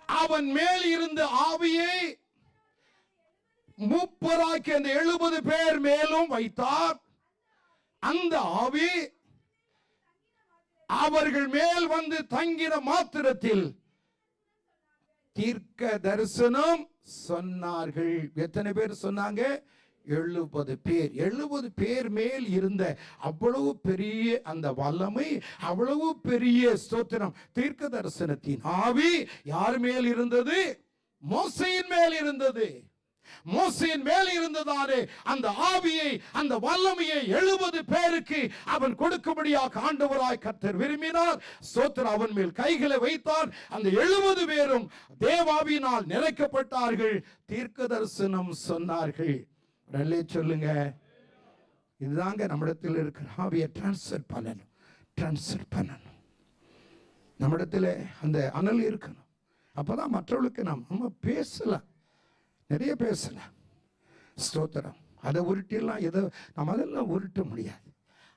அவன் மேல் இருந்த ஆவியை மூப்பராக்கி அந்த 70 பேர் மேலும் வைத்தார். அந்த ஆவி அவர்கள் மேல் வந்து தங்கின மாத்திரத்தில் தீர்க்க தரிசனம் சொன்னார்கள். எத்தனை பேர் சொன்னாங்க? 70 பேர். 70 பேர் மேல் இருந்த அவ்வளவு பெரிய அந்த வல்லமை, அவ்வளவு பெரிய ஸ்தோத்திரம் தீர்க்க தரிசனத்தின் ஆவி யார் மேல் இருந்தது? மோசேயின் மேல் இருந்தது. மோசேயின் மேல் இருந்ததாலே அந்த ஆவியை, அந்த வல்லமையை 70 பேருக்கு அவன் கொடுக்கும்படியாக ஆண்டவராய் கர்த்தர் விரும்பினார். ஸ்தோத்திரம். அவன் மேல் கைகளை வைத்தார். அந்த 70 பேரும் தேவாவியினால் நிறைக்கப்பட்டார்கள். தீர்க்க தரிசனம் சொன்னார்கள். சொல்லுங்க. இதுதாங்க நம்மிடத்தில் இருக்கிற ஆவியை டிரான்ஸ்ஃபர் பண்ணணும். டிரான்ஸ்ஃபர் பண்ணணும். நம்மிடத்தில் அந்த அனல் இருக்கணும். அப்பதான் மற்றவர்களுக்கு நம்ம பேசலாம். நிறைய பேசலாம். ஸ்தோத்திரம். அதை உருட்டிலாம் எதை நம்ம அதெல்லாம் உருட்ட முடியாது.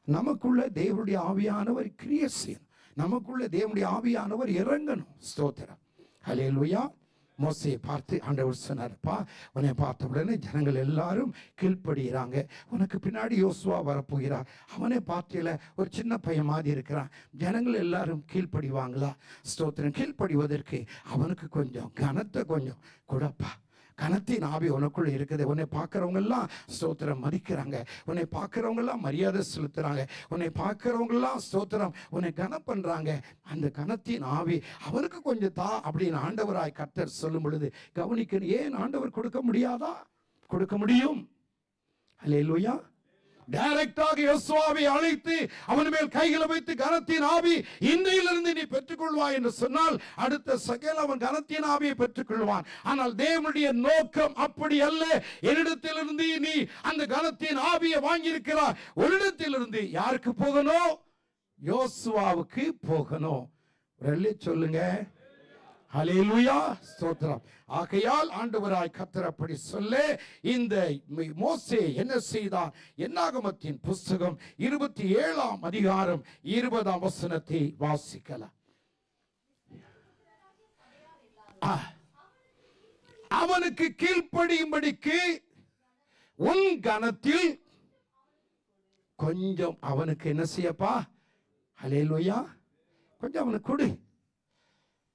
நமக்குள்ள தேவனுடைய ஆவியானவர் கிரியை செய்யணும். நமக்குள்ள தேவனுடைய ஆவியானவர் இறங்கணும். ஸ்தோத்திரம். ஹல்லேலூயா. மோசேயை பார்த்து ஆண்டவர் சொன்னார்ப்பா, உன்னை பார்த்த உடனே ஜனங்கள் எல்லாரும் கீழ்ப்படுகிறாங்க. உனக்கு பின்னாடி யோசுவா வரப்போகிறார். அவனை பார்த்தில ஒரு சின்ன பையன் மாதிரி இருக்கிறான். ஜனங்கள் எல்லாரும் கீழ்ப்படிவாங்களா? ஸ்தோத்திரம். கீழ்ப்படிவதற்கு அவனுக்கு கொஞ்சம் கனத்தை கொஞ்சம் கொடுப்பா. கனத்தின் ஆவி உனக்குள்ள இருக்குது. உன்னை பார்க்கிறவங்க எல்லாம் ஸ்தோத்திரம் மதிக்கிறாங்க. உன்னை பார்க்கிறவங்க எல்லாம் மரியாதை செலுத்துறாங்க. உன்னை பார்க்கிறவங்க எல்லாம் ஸ்தோத்திரம் உன்னை கனம் பண்றாங்க. அந்த கனத்தின் ஆவி அவருக்கு கொஞ்சம் தா அப்படின்னு ஆண்டவராய் கர்த்தர் சொல்லும் பொழுது கவனிக்கணும். ஏன் ஆண்டவர் கொடுக்க முடியாதா? கொடுக்க முடியும். அல்லேலூயா. டைரக்டாக யோசுவாவை அழைத்து அவன் மேல் கைகளை வைத்து கனத்தின் ஆவி இன்றையிலிருந்து நீ பெற்றுக்கொள்வாய் என்று சொன்னால் அடுத்த செகண்ட் அவன் கனத்தின் ஆவியை பெற்றுக்கொள்வான். ஆனால் தேவனுடைய நோக்கம் அப்படி அல்ல. என்னிடத்திலிருந்து நீ அந்த கனத்தின் ஆவியை வாங்கியிருக்கிறார். ஒரு யாருக்கு போகணும்? யோசுவாவுக்கு போகணும். சொல்லுங்க. ஹல்லேலூயா. ஸ்தோத்திரம். ஆகையால் ஆண்டவராய் கர்த்தர் அப்படி சொல்ல இந்த மோசே என்ன செய்தான்? என்னாகமத்தின் புஸ்தகம் 27ஆம் அதிகாரம் 20ஆம் வசனத்தை வாசிக்கலாம். அவனுக்கு கீழ்ப்படியும்படிக்கு உன் கனத்தில் கொஞ்சம் அவனுக்கு என்ன செய்யப்பா? ஹல்லேலூயா. கொஞ்சம் அவனுக்கு கொடு.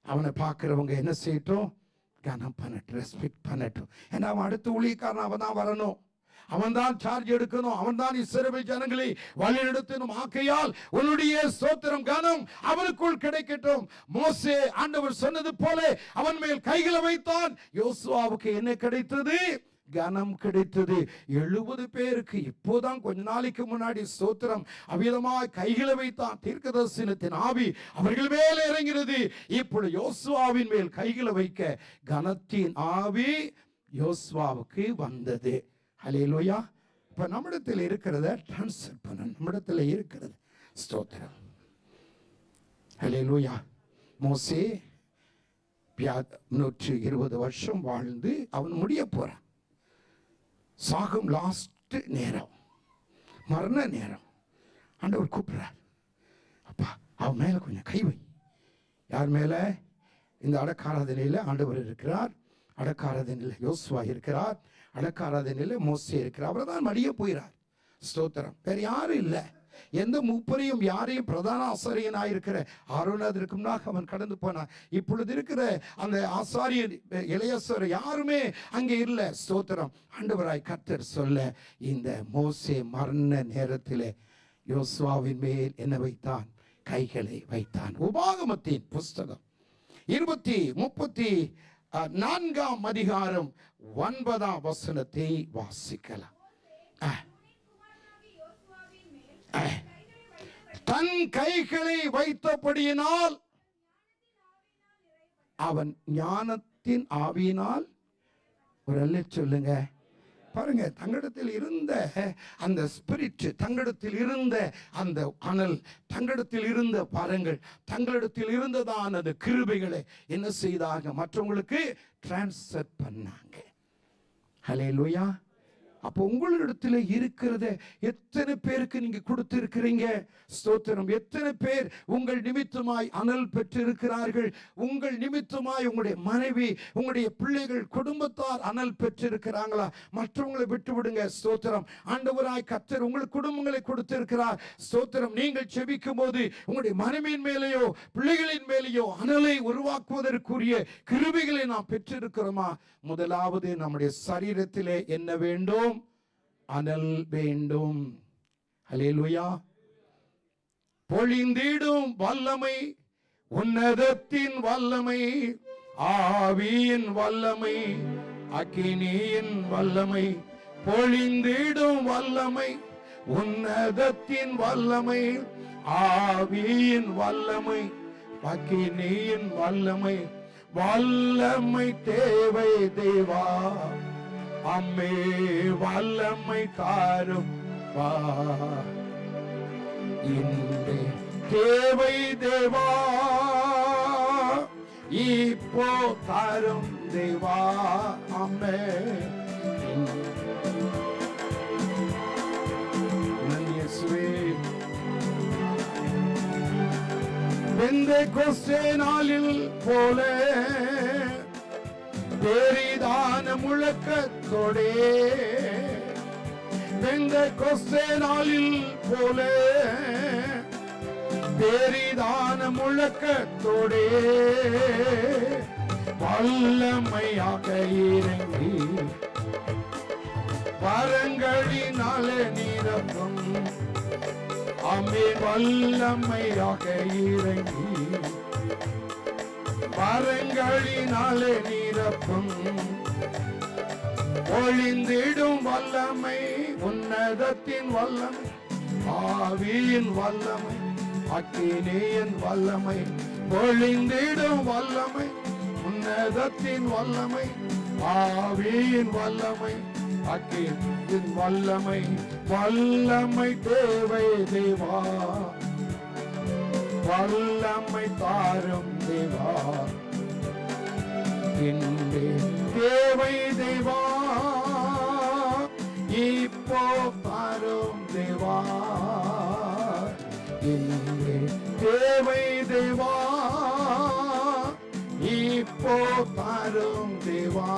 அவனை பார்க்கிறவங்க என்ன செய்யட்டும்? கனம் பண்ணட்டும், ரெஸ்பெக்ட் பண்ணட்டும். ஏன்னா அவன் அடுத்த ஊழியக்காரன் அவன் தான் வரணும். அவன் தான் சார்ஜ் எடுக்கணும். அவன் தான் இஸ்ரவேல் ஜனங்களை வழிநடத்தணும். ஆகையால் உன்னுடைய ஸ்தோத்திரம் கனம் அவனுக்குள் கிடைக்கட்டும். மோசே ஆண்டவர் சொன்னது போல அவன் மேல் கைகளை வைத்தான். யோசுவாவுக்கு என்ன கிடைத்தது? கனம் கிடைத்தது. 70 பேருக்கு இப்போதான் கொஞ்ச நாளைக்கு முன்னாடி ஸ்தோத்திரம் அவ்விதமாய் கைகளை வைத்தான். தீர்க்கதரிசனத்தின் ஆவி அவர்கள் மேல் இறங்கிறது. இப்பொழுது யோசுவாவின் மேல் கைகளை வைக்க கனத்தின் ஆவி யோசுவாவுக்கு வந்தது. ஹல்லேலூயா. இப்ப நம்மிடத்தில் இருக்கிறத டிரான்ஸ்ஃபர் பண்ண நம்மிடத்தில் இருக்கிறது. ஸ்தோத்திரம். ஹல்லேலூயா. மோசே 120 வருஷம் வாழ்ந்து அவன் முடிய போறான். சாகும் லாஸ்ட் நேரம், மரண நேரம். ஆண்டவர் கூப்பிடுறார். அப்பா அவன் மேல கொஞ்சம் கை வை. யார் மேல? இந்த அடக்காராதனையில ஆண்டவர் இருக்கிறார். அடக்காராதனையில யோசுவா இருக்கிறார். அடக்காராதனையில மோசே இருக்கிறார். அவர் தான் மடிய போயிறார். ஸ்தோத்திரம். வேற யாரும் இல்லை. எந்த மூப்பரையும் யாரையும் பிரதான ஆசாரியனாக இருக்கிற ஆரோன் அதற்கு முன்னாக அவன் கடந்து போனான். இப்பொழுது இருக்கிற அந்த ஆசாரியர் எலியாசார் யாருமே அங்கே இல்லை. ஸ்தோத்திரம். ஆண்டவராய் கர்த்தர் சொல்ல இந்த மோசே மரண நேரத்தில் யோசுவாவின் மேல் என்ன வைத்தான்? கைகளை வைத்தான். உபாகமத்தின் புஸ்தகம் 34ஆம் அதிகாரம் 9ஆம் வசனத்தை வாசிக்கலாம். தன் கைகளை வைத்தபடியினால் அவன் ஞானத்தின் ஆவியினால் ஒரு அல்ல சொல்லுங்க. பாருங்க, தங்களிடத்தில் இருந்த அந்த ஸ்பிரிட், தங்களிடத்தில் இருந்த அந்த அனல், தங்களிடத்தில் இருந்த பாருங்கள், தங்களிடத்தில் இருந்ததான அந்த கிருபைகளை என்ன செய்தாங்க? மற்றவங்களுக்கு டிரான்ஸ்ஃபர் பண்ணாங்க. ஹல்லேலூயா. அப்போ உங்களிடத்தில் இருக்கிறத எத்தனை பேருக்கு நீங்க கொடுத்திருக்கிறீங்க? ஸ்தோத்திரம். எத்தனை பேர் உங்கள் நிமித்தமாய் அனல் பெற்றிருக்கிறார்கள்? உங்கள் நிமித்தமாய் உங்களுடைய மனைவி, உங்களுடைய பிள்ளைகள், குடும்பத்தார் அனல் பெற்றிருக்கிறாங்களா? மற்றவங்களை விட்டு விடுங்க. ஸ்தோத்திரம். ஆண்டவராய் கர்த்தர் உங்கள் குடும்பங்களை கொடுத்திருக்கிறார். ஸ்தோத்திரம். நீங்கள் செபிக்கும் போது உங்களுடைய மனைவியின் மேலேயோ பிள்ளைகளின் மேலேயோ அனலை உருவாக்குவதற்குரிய கிருபைகளை நாம் பெற்றிருக்கிறோமா? முதலாவது நம்முடைய சரீரத்திலே என்ன வேண்டும்? அனல் வேண்டும். ஹல்லேலூயா. பொழிந்திடும் வல்லமை, உன்னதத்தின் வல்லமை, ஆவியின் வல்லமை, அக்கினியின் வல்லமை, பொழிந்திடும் வல்லமை, உன்னதத்தின் வல்லமை, ஆவியின் வல்லமை, அக்கினியின் வல்லமை. வல்லமை தேவை தேவா, அம்மே வல்லமை தாரும் வா. இன்றே தேவை தேவா, இப்போ தாரும் தேவா, அம்மே. இயேசுவே, பெந்தெகோஸ்தே நாளில் போல பெரிதான முழக்கத்தோடே, பெந்தெகோஸ்தே நாளில் போல பெரிதான முழக்கத்தோடே வல்லமையாக இறங்கி வரங்களினாலே நிரப்பும். ஆமென். வல்லமையாக இறங்கி வரங்களினாலே நிரப்பும். ஒளிந்திடும் வல்லமை, உன்னதத்தின் வல்லமை, ஆவியின் வல்லமை, அக்கினியின் வல்லமை. ஒளிந்திடும் வல்லமை, உன்னதத்தின் வல்லமை, ஆவியின் வல்லமை, அக்கினியின் வல்லமை. வல்லமை தேவை தேவா, வல்லமை தாரும் தேவா. இன்றே தேவை தேவா, இப்போ தாரும் தேவா. இன்றே தேவை தேவா, இப்போ தாரும் தேவா.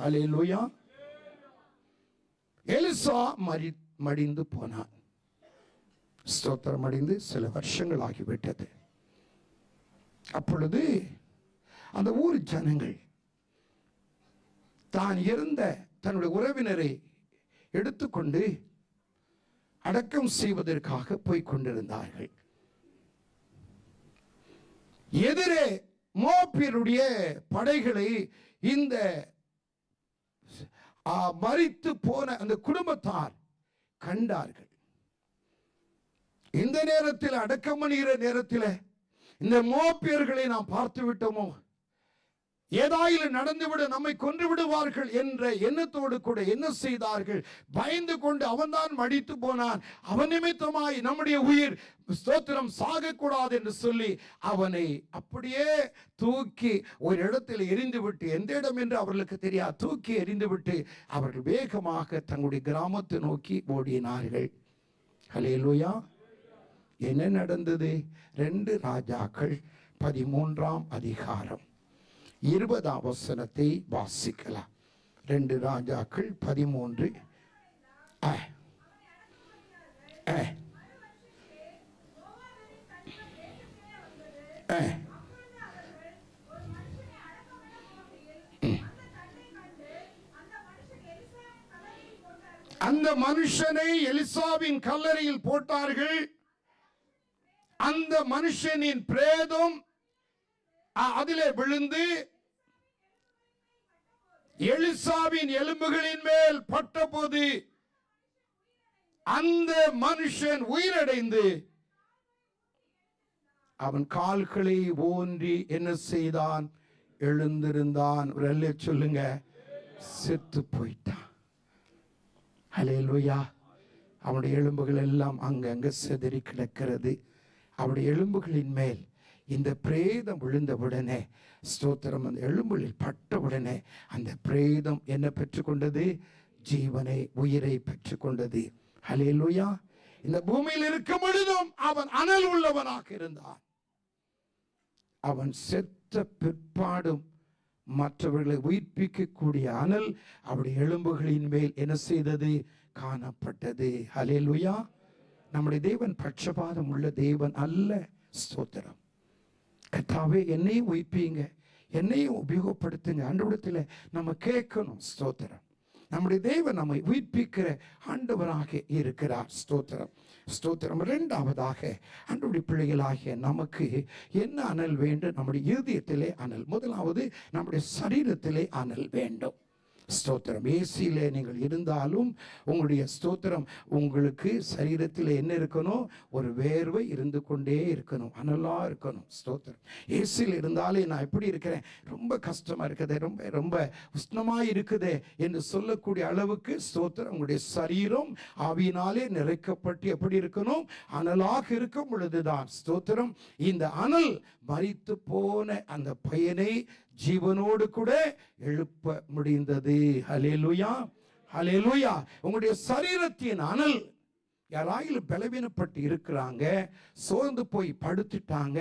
அல்லேலூயா. எலிசா மடிந்து போனான். ஸ்தோத்திரம். அடைந்து சில வருஷங்கள் ஆகிவிட்டது. அப்பொழுது அந்த ஊர் ஜனங்கள் தான் இருந்த தன்னுடைய உறவினரை எடுத்துக்கொண்டு அடக்கம் செய்வதற்காக போய்க் கொண்டிருந்தார்கள். எதிரே மோவாபியருடைய படைகளை இந்த மரித்து போன அந்த குடும்பத்தார் கண்டார்கள். இந்த நேரத்தில், அடக்கம் பண்ணுகிற நேரத்தில், இந்த மோவாபியர்களை நாம் பார்த்து விட்டோமோ, ஏதாயிலும் நடந்துவிட நம்மை கொன்று விடுவார்கள் என்ற எண்ணத்தோடு கூட என்ன செய்தார்கள்? பயந்து கொண்டு அவன்தான் மடித்து போனான், அவன் நிமித்தமாய் நம்முடைய உயிர் ஸ்தோத்திரம் சாகக்கூடாது என்று சொல்லி அவனை அப்படியே தூக்கி ஒரு இடத்தில் எரிந்து விட்டு, எந்த இடம் என்று அவர்களுக்கு தெரியாது, தூக்கி எரிந்து விட்டு அவர்கள் வேகமாக தங்களுடைய கிராமத்தை நோக்கி ஓடினார்கள். ஹல்லேலூயா. என்ன நடந்தது? 2 ராஜாக்கள் 13ஆம் அதிகாரம் 20ஆம் வசனத்தை வாசிக்கலாம். 2 ராஜாக்கள் 13. அந்த மனுஷனை எலிசாவின் கல்லறையில் போட்டார்கள். அந்த மனுஷனின் பிரேதம் அதிலே விழுந்து எலிசாவின் எலும்புகளின் மேல் பட்டபோது அந்த மனுஷன் உயிரடைந்து அவன் கால்களை ஊன்றி என்ன செய்தான்? எழுந்திருந்தான். ஒரு சொல்லுங்க. செத்து போயிட்டான். ஹல்லேலூயா. அவனுடைய எலும்புகள் எல்லாம் அங்கங்க சிதறி கிடக்கிறது. அவருடைய எலும்புகளின் மேல் இந்த பிரேதம் விழுந்தவுடனே, ஸ்தோத்திரம், அந்த எலும்புகளில் பட்டவுடனே அந்த பிரேதம் என்ன பெற்றுக்கொண்டது? ஜீவனை, உயிரை பெற்றுக்கொண்டது. ஹல்லேலூயா. இந்த பூமியில் இருக்கும் பொழுதும் அவன் அனல் உள்ளவனாக இருந்தான். அவன் செத்த பிற்பாடும் மற்றவர்களை உயிர்ப்பிக்கக்கூடிய அனல் அவருடைய எலும்புகளின் மேல் என்ன செய்தது? காணப்பட்டது. ஹல்லேலூயா. நம்முடைய தேவன் பட்சபாதம் உள்ள தேவன் அல்ல. ஸ்தோத்திரம். கர்த்தாவே, என்னையும் உயிர்ப்பீங்க, என்னையும் உபயோகப்படுத்துங்க ஆண்டவரிடத்தில் நம்ம கேட்கணும். ஸ்தோத்திரம். நம்முடைய தேவன் நம்மை உயிர்ப்பிக்கிற ஆண்டவராக இருக்கிறார். ஸ்தோத்திரம், ஸ்தோத்திரம். இரண்டாவதாக, ஆண்டவருடைய பிள்ளைகளாகிய நமக்கு என்ன அனல் வேண்டும்? நம்முடைய இருதயத்திலே அனல். முதலாவது, நம்முடைய சரீரத்திலே அனல் வேண்டும். ஸ்தோத்திரம். ஏசியிலே நீங்கள் இருந்தாலும் உங்களுடைய ஸ்தோத்திரம், உங்களுக்கு சரீரத்தில் என்ன இருக்கணும்? ஒரு வேர்வை இருந்து கொண்டே இருக்கணும், அனலா இருக்கணும். ஸ்தோத்திரம். ஏசியில் இருந்தாலே நான் எப்படி இருக்கிறேன், ரொம்ப கஷ்டமா இருக்குது, ரொம்ப ரொம்ப உஷ்ணமா இருக்குது என்று சொல்லக்கூடிய அளவுக்கு ஸ்தோத்திரம் உங்களுடைய சரீரம் ஆவியினாலே நிறைக்கப்பட்டு எப்படி இருக்கணும்? அனலாக இருக்கும் பொழுதுதான் ஸ்தோத்திரம் இந்த அனல் மரித்து போன அந்த பையனை ஜீவனோடு கூட எழுப்ப முடிந்தது. ஹல்லேலூயா, ஹல்லேலூயா. உங்களுடைய சரீரத்தின் அனல், யாராயிலும் பலவீனப்பட்டு இருக்கிறாங்க, சோர்ந்து போய் படுத்துட்டாங்க,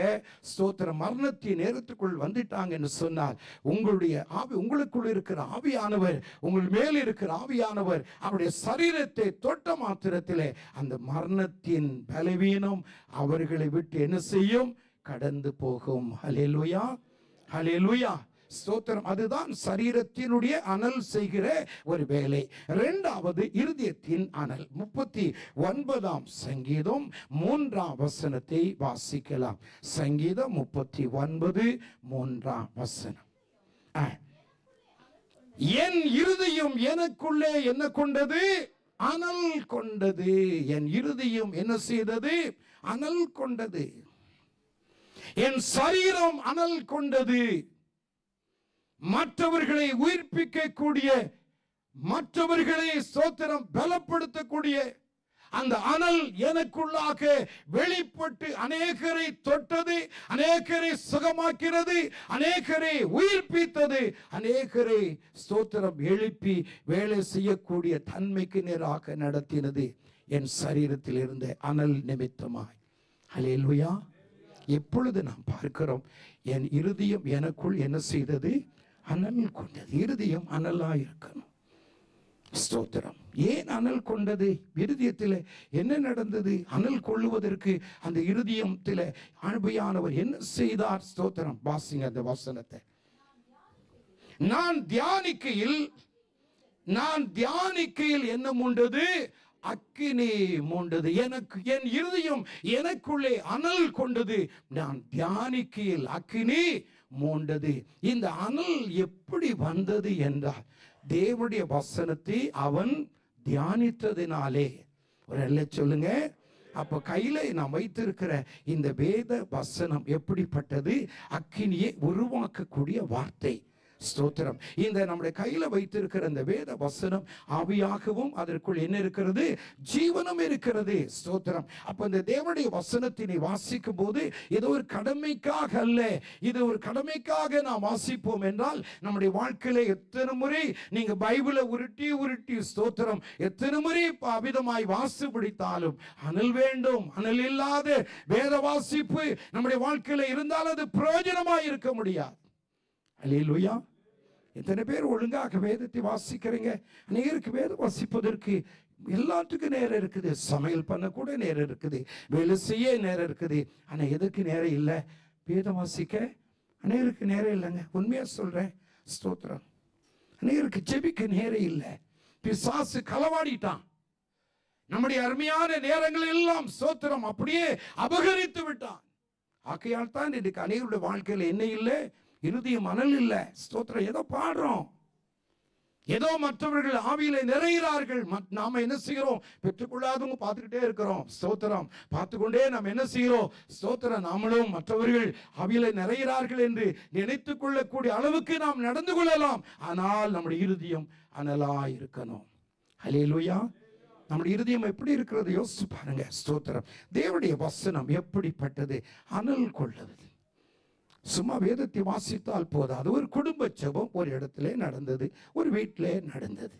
ஸ்தோத்திர மரணத்தின் நேரத்துக்குள் வந்துட்டாங்கன்னு சொன்னால், உங்களுடைய ஆவி, உங்களுக்குள் இருக்கிற ஆவியானவர், உங்கள் மேல் இருக்கிற ஆவியானவர் அவருடைய சரீரத்தை தொட்ட மாத்திரத்திலே அந்த மரணத்தின் பலவீனம் அவர்களை விட்டு என்ன செய்யும்? கடந்து போகும். ஹல்லேலூயா, ஹல்லேலூயா. ஸ்தோத்திரம். அதுதான் சரீரத்தினுடைய அனல் செய்கிற ஒரு வேலை. இரண்டாவது, இருதயத்தின் அனல். 39ஆம் சங்கீதம் 3ஆம் வசனத்தை வாசிக்கலாம். சங்கீதம் 39 3ஆம் வசனம். என் இருதயம் எனக்குள்ளே என்ன கொண்டது? அனல் கொண்டது. என் இருதயம் என்ன செய்தது? அனல் கொண்டது. என் சரீரம் அனல் கொண்டது. மற்றவர்களை உயிர்ப்பிக்கக்கூடிய, மற்றவர்களை ஸ்தோத்திரம் பலப்படுத்தக்கூடிய அந்த அனல் எனக்குள்ளாக வெளிப்பட்டு அநேகரை தொட்டது, அநேகரை சுகமாக்கிறது, அநேகரை உயிர்ப்பித்தது, அநேகரை ஸ்தோத்திரம் எழுப்பி வேலை செய்யக்கூடிய தன்மைக்கு நேராக நடத்தினது என் சரீரத்தில் இருந்த அனல் நிமித்தமாய். ஹல்லேலூயா. எப்பொழுது நாம் பார்க்கிறோம், என் இருதயம் எனக்குள் என்ன செய்தது? அனல் கொண்டது. இருதயம் அனலா இருக்கணும். ஸ்தோத்திரம். ஏன் அனல் கொண்டது? இருதயத்தில் என்ன நடந்தது? அனல் கொள்ளுவதற்கு அந்த இருதயத்தில் ஆவியானவர் என்ன செய்தார்? ஸ்தோத்திரம். வாசிங்க அந்த வசனத்தை. நான் தியானிக்கையில் என்ன மூண்டது? அக்கினி மூண்டது. எனக்கு, என் இருதயம் எனக்குள்ளே அனல் கொண்டது. நான் தியானிக்கையில் அக்கினி மூண்டது. இந்த அனல் எப்படி வந்தது என்றால், தேவனுடைய வசனத்தை அவன் தியானித்ததினாலே. ஒரு சொல்லுங்க. அப்ப கையில நான் வைத்திருக்கிற இந்த வேத வசனம் எப்படிப்பட்டது? அக்கினியை உருவாக்கக்கூடிய வார்த்தை. ஸ்தோத்திரம். இந்த நம்முடைய கையில வைத்திருக்கிற இந்த வேத வசனம் ஆவியாகவும் அதற்குள் என்ன இருக்கிறது? ஜீவனும் இருக்கிறது. ஸ்தோத்திரம். அப்ப இந்த தேவனுடைய வசனத்தினை வாசிக்கும் போது இது ஒரு கடமைக்காக அல்ல, இது ஒரு கடமைக்காக நாம் வாசிப்போம் என்றால், நம்முடைய வாழ்க்கையில எத்தனை முறை நீங்க பைபிளை உருட்டி உருட்டி ஸ்தோத்திரம் எத்தனை முறை அவிதமாய் வாசி பிடித்தாலும் அனல் வேண்டும். அனல் இல்லாத வேத வாசிப்பு நம்முடைய வாழ்க்கையில இருந்தால் அது பிரயோஜனமாய் இருக்க முடியாது. அல்லேலூயா. எத்தனை பேர் ஒழுங்காக வேதத்தை வாசிக்கிறீங்க? அநேகருக்கு வேதம் வாசிப்பதற்கு எல்லாத்துக்கும் நேரம் இருக்குது. சமையல் பண்ண கூட நேரம் இருக்குது, வேலை செய்ய நேரம் இருக்குது. ஆனா எதுக்கு நேரம் இல்லை? வேதம் வாசிக்க அநேகருக்கு நேரம் இல்லைங்க. உண்மையா சொல்றேன். ஸ்தோத்திரம். அநேகருக்கு ஜெபிக்க நேரம் இல்லை. பிசாசு களவாடிட்டான் நம்முடைய அருமையான நேரங்கள் எல்லாம். ஸ்தோத்திரம். அப்படியே அபகரித்து விட்டான். ஆகையால் தான் இன்னைக்கு அநேகருடைய வாழ்க்கையில் என்ன இல்லை? இருதயம் அனல் இல்லை. ஸ்தோத்திரம். ஏதோ பாடுறோம், ஏதோ மற்றவர்கள் ஆவியிலே நிறைகிறார்கள், நாம என்ன செய்கிறோம்? பெற்றுக்கொள்ளாதவங்க பார்த்துக்கிட்டே இருக்கிறோம். ஸ்தோத்திரம். பார்த்துக்கொண்டே நாம் என்ன செய்கிறோம்? ஸ்தோத்திரம். நாமளும் மற்றவர்கள் ஆவியிலே நிறைகிறார்கள் என்று நினைத்துக் கொள்ளக்கூடிய அளவுக்கு நாம் நடந்து கொள்ளலாம். ஆனால் நம்முடைய இருதயம் அனலா இருக்கணும். ஹல்லேலூயா. நம்முடைய இருதயம் எப்படி இருக்கிறது யோசிச்சு பாருங்க. ஸ்தோத்திரம். தேவனுடைய வசனம் எப்படிப்பட்டது? அனல் கொள்ளுவது. சும்மா வேதத்தை வாசித்தால் போதாது. ஒரு குடும்ப ஜெபம் ஒரு இடத்திலே நடந்தது, ஒரு வீட்டிலே நடந்தது.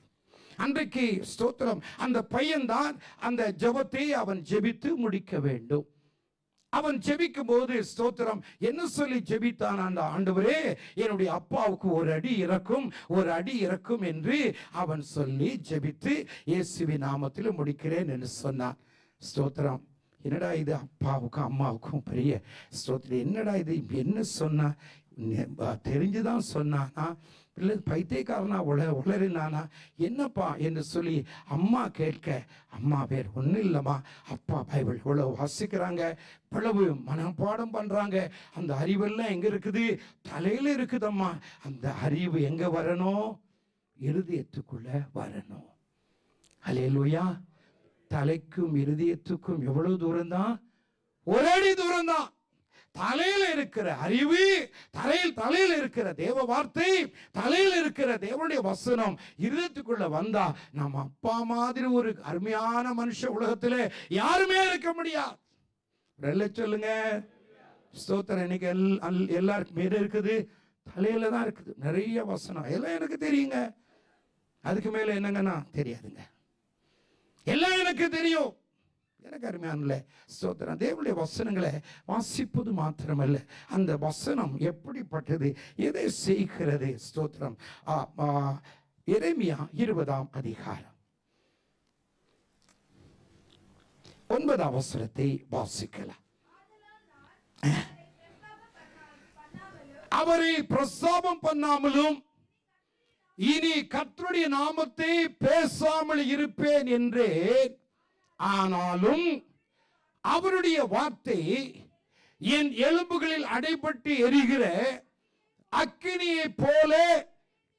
அன்றைக்கு ஸ்தோத்திரம், அந்த பையன்தான் அந்த ஜெபத்தை அவன் ஜெபித்து முடிக்க வேண்டும். அவன் ஜெபிக்கும் போது ஸ்தோத்திரம் என்ன சொல்லி ஜெபித்தான்? அந்த ஆண்டவரே, என்னுடைய அப்பாவுக்கு ஒரு அடி இறக்கும், ஒரு அடி இறக்கும் என்று அவன் சொல்லி ஜெபித்து இயேசுவின் நாமத்தில் முடிக்கிறேன் என்று சொன்னான். ஸ்தோத்திரம். என்னடா இது, அப்பாவுக்கும் அம்மாவுக்கும் பெரிய ஸ்தோத்திரம். என்னடா இது, என்ன சொன்னா? தெரிஞ்சுதான் சொன்னானா இல்லை பைத்தியக்காரனா உளறினானா என்னப்பா என்று சொல்லி அம்மா கேட்க, அம்மா பேர் ஒன்றும் இல்லைம்மா, அப்பா பைபிள் இவ்வளவு வாசிக்கிறாங்க, இவ்வளவு மனப்பாடம் பண்றாங்க, அந்த அறிவெல்லாம் எங்க இருக்குது? தலையில இருக்குதம்மா. அந்த அறிவு எங்க வரணும்? இருதயத்துக்குள்ள வரணும். ஹல்லேலூயா. தலைக்கும் இருதயத்துக்கும் எவ்வளவு தூரம் தான்? ஒரு அடி தூரம் தான். தலையில இருக்கிற அறிவு, தலையில் இருக்கிற தேவ வார்த்தை, தலையில் இருக்கிற தேவனுடைய வசனம் இருதயத்துக்குள்ள வந்தா நம்ம அப்பா மாதிரி ஒரு அருமையான மனுஷ உலகத்திலே யாருமே இருக்க முடியாது. சொல்லுங்க. ஸ்தோத்திரம். இன்னைக்கு எல்லாருக்கும் மேல இருக்குது, தலையில தான் இருக்குது. நிறைய வசனம் எல்லாம் எனக்கு தெரியுங்க, அதுக்கு மேல என்னங்கன்னா தெரியாதுங்க. எல்லாம் எனக்கு தெரியும். எனக்கு அருமையான ஸ்தோத்திரம். தேவனுடைய வசனங்களை வாசிப்பது மாத்திரமல்ல, அந்த வசனம் எப்படிப்பட்டது, எதை செய்கிறது? ஸ்தோத்திரம். எரேமியா 20ஆம் அதிகாரம் 9ஆம் வசனத்தை வாசிக்கலாம். அவரை பிரஸ்தாபம் பண்ணாமலும் இனி கர்த்தருடைய நாமத்தை பேசாமல் இருப்பேன் என்றேன். ஆனாலும் அவருடைய வார்த்தை என் எலும்புகளில் அடைபட்டு எரிகிற அக்கினியை போல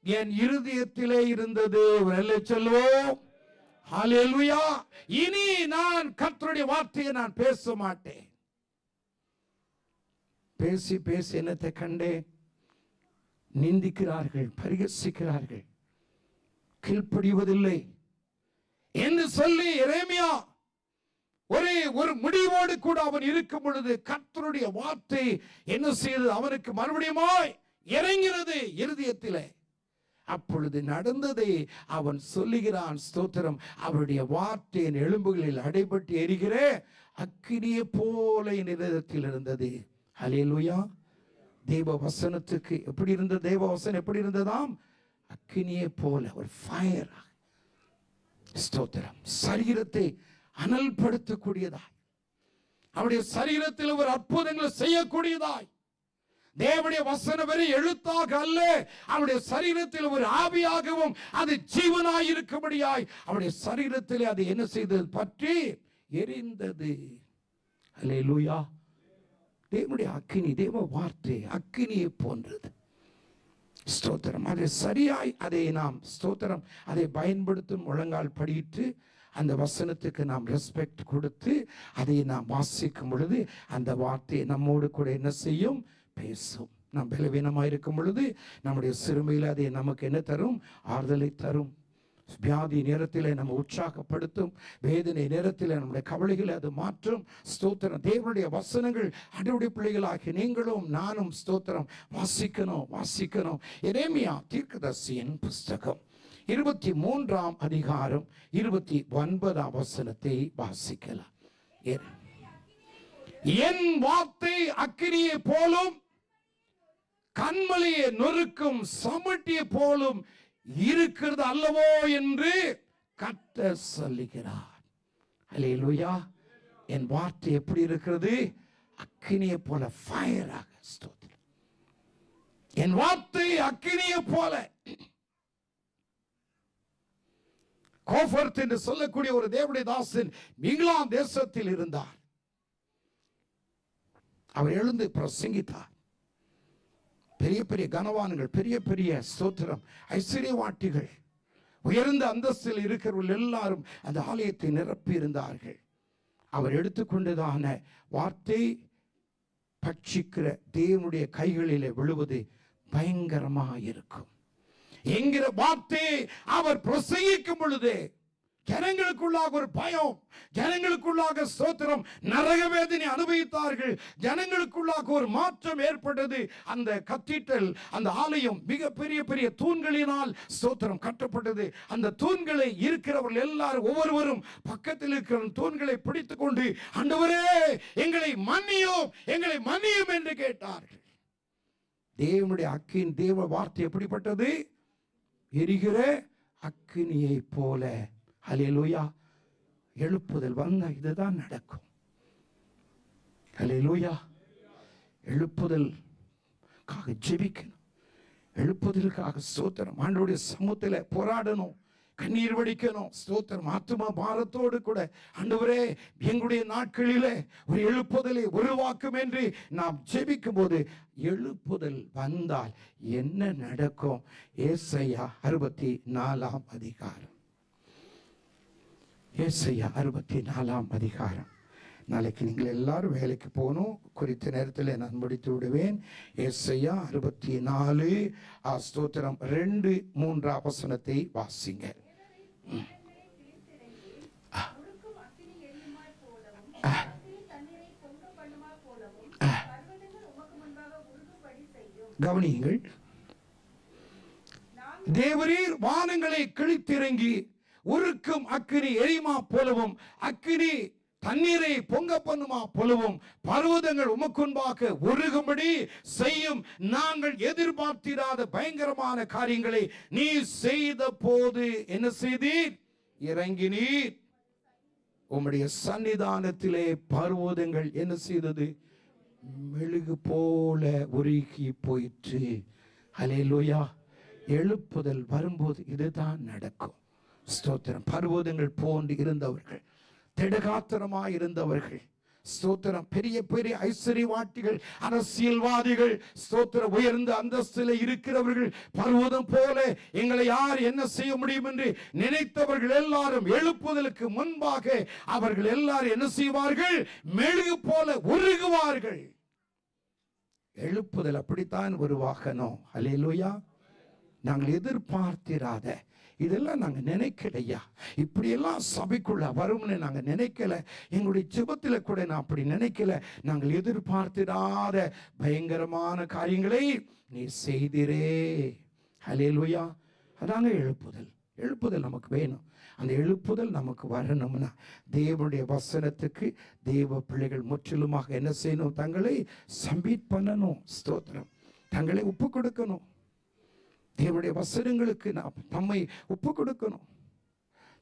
என் இருதயத்திலே இருந்தது. சொல்லுவோம். ஹல்லேலூயா. இனி நான் கர்த்தருடைய வார்த்தையை நான் பேச மாட்டேன். பேசி பேசி என்னத்தை கண்டேன்? நிந்திக்கிறார்கள், பரிகசிக்கிறார்கள், கீழ்ப்படிவதில்லை என்று சொல்லி எரேமியா ஒரு முடிவோடு கூட அவன் இருக்கும் பொழுது கர்த்தருடைய வார்த்தை என்ன செய்தது? அவனுக்கு மறுபடியுமாய் இறங்கிறது இருதயத்திலே. அப்பொழுது நடந்ததை அவன் சொல்லுகிறான். ஸ்தோத்திரம். அவருடைய வார்த்தையின் எலும்புகளில் அடைபட்டு எரிகிற அக்கினியை போல என் இருதயத்தில் இருந்தது. ஹல்லேலூயா. தேவ வசனத்துக்கு எப்படி இருந்தது? தேவ வசனம் எப்படி இருந்ததாம்? அக்கினியை போல, ஒரு ஃபயர். ஸ்தோத்திரம். சரீரத்தை அனல்படுத்தக்கூடியதாய், அவருடைய சரீரத்தில் ஒரு அற்புதங்களை செய்யக்கூடியதாய். தேவனுடைய வசனம் வெறும் எழுத்தாக அல்ல, அவருடைய சரீரத்தில் ஒரு ஆவியாகவும் அது ஜீவனாய் இருக்கும்படியாய் அவருடைய சரீரத்தில் அது என்ன செய்தது? பற்றி எரிந்தது. ஹல்லேலூயா. தேவனுடைய அக்கினி, தேவ வார்த்தை அக்கினியை போன்றது. ஸ்தோத்திரம். அதை சரியாய் அதை நாம் ஸ்தோத்திரம் அதை பயன்படுத்தும் முழங்கால் படியிட்டு அந்த வசனத்துக்கு நாம் ரெஸ்பெக்ட் கொடுத்து அதை நாம் வாசிக்கும் பொழுது அந்த வார்த்தை நம்மோடு கூட என்ன செய்யும்? பேசும். நாம் பலவீனமாக இருக்கும் பொழுது நம்முடைய சிறுமையில் அதை நமக்கு என்ன தரும்? ஆறுதலை தரும். வியாதி நேரத்தில் நம்ம உற்சாகப்படுத்தும், வேதனை நேரத்தில் நம்முடைய கவலைகளை அது மாற்றும். ஸ்தோத்திரம். தேவனுடைய வசனங்கள் அன்றைய பிள்ளைகளாகி நீங்களும் நானும் ஸ்தோத்திரம் வாசிக்கணும். எரேமியா தீர்க்கதரிசியின் புஸ்தகம் 23ஆம் அதிகாரம் 29ஆம் வசனத்தை வாசிக்கலாம். என் வார்த்தை அக்கினியை போலும் கண்மலையை நொறுக்கும் சமட்டியை போலும் இருக்கிறது அல்லவோ என்று கர்த்தர் சொல்லுகிறார். ஹல்லேலூயா. என் வார்த்தை எப்படி இருக்கிறது? அக்கினியை போல, ஃபயராக. ஸ்தோத்திரம். என் வார்த்தை அக்கினியை போல. கோஃபர்த் என்று சொல்லக்கூடிய ஒரு தேவனுடைய தாசன் இங்கிலாந்து தேசத்தில் இருந்தார். அவர் எழுந்து பிரசங்கித்தார். பெரிய பெரிய கனவான்கள், பெரிய பெரிய ஸ்தோத்திரம் ஐஸ்வர்யவாட்டிகள் உயர்ந்த அந்தஸ்தில் இருக்கிறவர்கள் எல்லாரும் அந்த ஆலயத்தை நிரப்பி இருந்தார்கள். அவர் எடுத்துக்கொண்டதான வார்த்தை பட்சிக்கிற தேவனுடைய கைகளிலே விழுவது பயங்கரமாக இருக்கும் என்கிற வார்த்தையை அவர் பிரசங்கிக்கும் பொழுது ஜனங்களுக்குள்ளாக ஒரு பயம், ஜனங்களுக்குள்ளாக ஸ்தோத்திரம் நரக வேதனை அனுபவித்தார்கள். ஜனங்களுக்குள்ளாக ஒரு மாற்றம் ஏற்பட்டது. அந்த கத்தீட்ரல், அந்த ஆலயம் மிக பெரிய பெரிய தூண்களினால் ஸ்தோத்திரம் கட்டப்பட்டது. அந்த தூண்களை இருக்கிறவர்கள் எல்லாரும் ஒவ்வொருவரும் பக்கத்தில் இருக்கிற தூண்களை பிடித்துக் கொண்டு, ஆண்டவரே எங்களை மன்னியும், எங்களை மன்னியும் என்று கேட்டார்கள். தேவனுடைய அக்கின் தேவ வார்த்தை எப்படிப்பட்டது? எரிகிற அக்கினியை போல. ஹல்லேலூயா. எழுப்புதல் வந்தா இதுதான் நடக்கும். ஹல்லேலூயா. எழுப்புதலுக்காக ஜெபிக்கணும், எழுப்புதலுக்காக ஸ்தோத்திரம் ஆண்டவருடைய சமூகத்தில் போராடணும், கண்ணீர் வடிக்கணும். ஸ்தோத்திரம் ஆத்துமா பாரத்தோடு கூட ஆண்டவரே எங்களுடைய நாட்களிலே ஒரு எழுப்புதலை உருவாக்கும் என்று நாம் ஜெபிக்கும் போது எழுப்புதல் வந்தால் என்ன நடக்கும்? ஏசாயா 64 அதிகாரம். ஏசாயா 64 அதிகாரம். நாளைக்கு நீங்கள் எல்லாரும் வேலைக்கு போகணும். குறித்த நேரத்தில் நான் முடித்து விடுவேன். ஏசாயா 64 ஸ்தோத்திரம் 2-3 வசனத்தை வாசிங்க. கவனியுங்கள். தேவரீர் வானங்களை கிழித்திறங்கி உருக்கும் அக்கினி எரியுமா போலவும், அக்கினி தண்ணீரை பொங்க பண்ணுமா போலவும் பர்வதங்கள் உமக்குன்பாக உருகும்படி செய்யும். நாங்கள் எதிர்பார்த்திராத பயங்கரமான காரியங்களை நீ செய்த போது என்ன செய்தீர்? இறங்கினீர். உம்முடைய சன்னிதானத்திலே பர்வதங்கள் என்ன செய்தது? மெழுகு போல உருகி போயிற்று. ஹல்லேலூயா. எழுப்புதல் வரும்போது இதுதான் நடக்கும். ஸ்தோத்திரம். பர்வதங்கள் போன்று இருந்தவர்கள், திடகாத்திரமாய் இருந்தவர்கள், ஸ்தோத்திரம் பெரிய பெரிய ஐஸ்வர்யவாட்டிகள், அரசியல்வாதிகள், ஸ்தோத்திரம் உயர்ந்த அந்தஸ்தில் இருக்கிறவர்கள், பர்வதம் போல எங்களை யார் என்ன செய்ய முடியும் என்று நினைத்தவர்கள் எல்லாரும் எழுப்புதலுக்கு முன்பாக அவர்கள் எல்லாரும் என்ன செய்வார்கள்? மெழுகு போல உருகுவார்கள். எழுப்புதல் அப்படித்தான் உருவாக்கணும். ஹல்லேலூயா. நாங்கள் எதிர்பார்த்திராத, இதெல்லாம் நாங்கள் நினைக்கலையா, இப்படியெல்லாம் சபைக்குள்ள வரும்னு நாங்கள் நினைக்கல. எங்களுடைய ஜெபத்தில் கூட நான் அப்படி நினைக்கல. நாங்கள் எதிர்பார்த்திராத பயங்கரமான காரியங்களை நீ செய்திரே. ஹல்லேலூயா. அதாங்க எழுப்புதல். எழுப்புதல் நமக்கு வேணும். அந்த எழுப்புதல் நமக்கு வரணும்னா தேவனுடைய வசனத்துக்கு தேவ பிள்ளைகள் முற்றிலுமாக என்ன செய்யணும்? தங்களை சப்மிட் பண்ணணும். ஸ்தோத்திரம். தங்களை ஒப்பு கொடுக்கணும். தேவனுடைய வசனங்களுக்கு நாம் நம்மை ஒப்பு கொடுக்கணும்.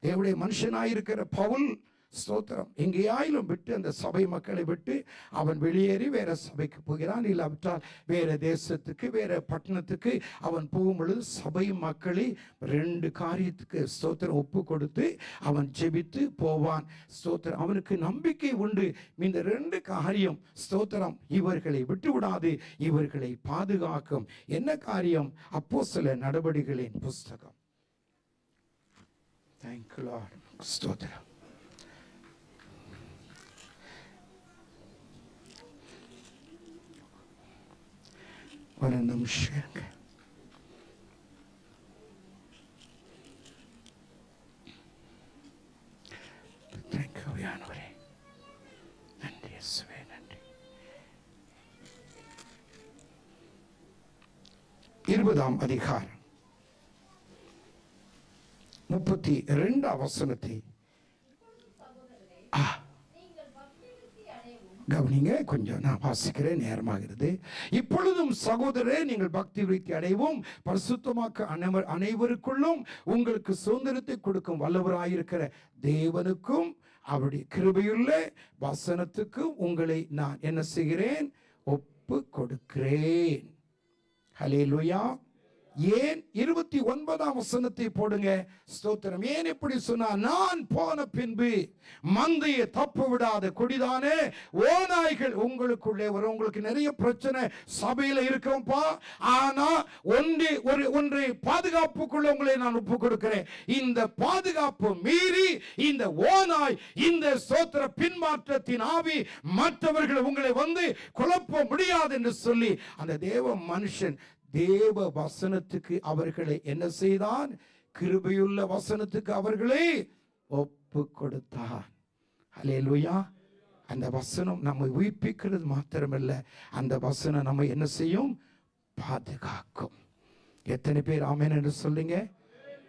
தேவனுடைய மனுஷனாயிருக்கிற பவுல் ஸ்தோத்திரம் எங்கேயாயிலும் விட்டு, அந்த சபை மக்களை விட்டு அவன் வெளியேறி வேற சபைக்கு போகிறான். இல்லாவிட்டால் வேற தேசத்துக்கு, வேற பட்டணத்துக்கு அவன் போகும் பொழுது சபை மக்களை 2 காரியத்துக்கு ஸ்தோத்திரம் ஒப்பு கொடுத்து அவன் ஜெபித்து போவான். ஸ்தோத்திரம். அவனுக்கு நம்பிக்கை உண்டு. இந்த 2 காரியம் ஸ்தோத்திரம் இவர்களை விட்டு விடாது, இவர்களை பாதுகாக்கும். என்ன காரியம்? அப்போஸ்தலர் நடபடிகளின் புஸ்தகம். Thank you Lord. ஸ்தோத்திரம். ஒரு நிமிஷம். நன்றி இயேசுவே, நன்றி. 20 அதிகாரம் 32 வசனத்தை கவனிங்க. கொஞ்சம் நான் வாசிக்கிறேன், நேரமாகிறது. இப்பொழுதும் சகோதரரே, நீங்கள் பக்தி விருத்தி அடையவும் பரிசுத்தமாக்க அனைவருக்குள்ளும் உங்களுக்கு சுதந்திரத்தை கொடுக்கும் வல்லவராயிருக்கிற தேவனுக்கும் அவருடைய கிருபையுள்ள வசனத்துக்கும் உங்களை நான் என்ன செய்கிறேன்? ஒப்பு கொடுக்கிறேன். ஹல்லேலூயா. ஏன் 29ஆம் வசனத்தை போடுங்க. ஸ்தோத்திரம். ஏன் இப்படி சொன்னா, நான் போன பின்பு மந்தையை தப்பு விடாத கொடிதானே ஓநாய்கள் உங்களுக்குள்ளே வரும். உங்களுக்கு நிறைய பிரச்சனை சபையில இருக்கோம்ப்பா, ஆனா ஒன்றை பாதுகாப்புக்குள்ள உங்களை நான் ஒப்பு கொடுக்கிறேன். இந்த பாதுகாப்பு மீறி இந்த ஓநாய், இந்த ஸ்தோத்திர பின்மாற்றத்தின் ஆவி மற்றவர்கள் உங்களை வந்து குழப்ப முடியாது என்று சொல்லி அந்த தேவ மனுஷன் தேவ வசனத்துக்கு அவர்களை என்ன செய்தான்? கிருபையுள்ள வசனத்துக்கு அவர்களை ஒப்பு கொடுத்தான். அல்லேலூயா. அந்த வசனம் நம்மை உயிர்ப்பிக்கிறது மாத்திரமல்ல, அந்த வசனம் நம்ம என்ன செய்யும்? பாதுகாக்கும். எத்தனை பேர் ஆமென் என்று சொல்லுங்க?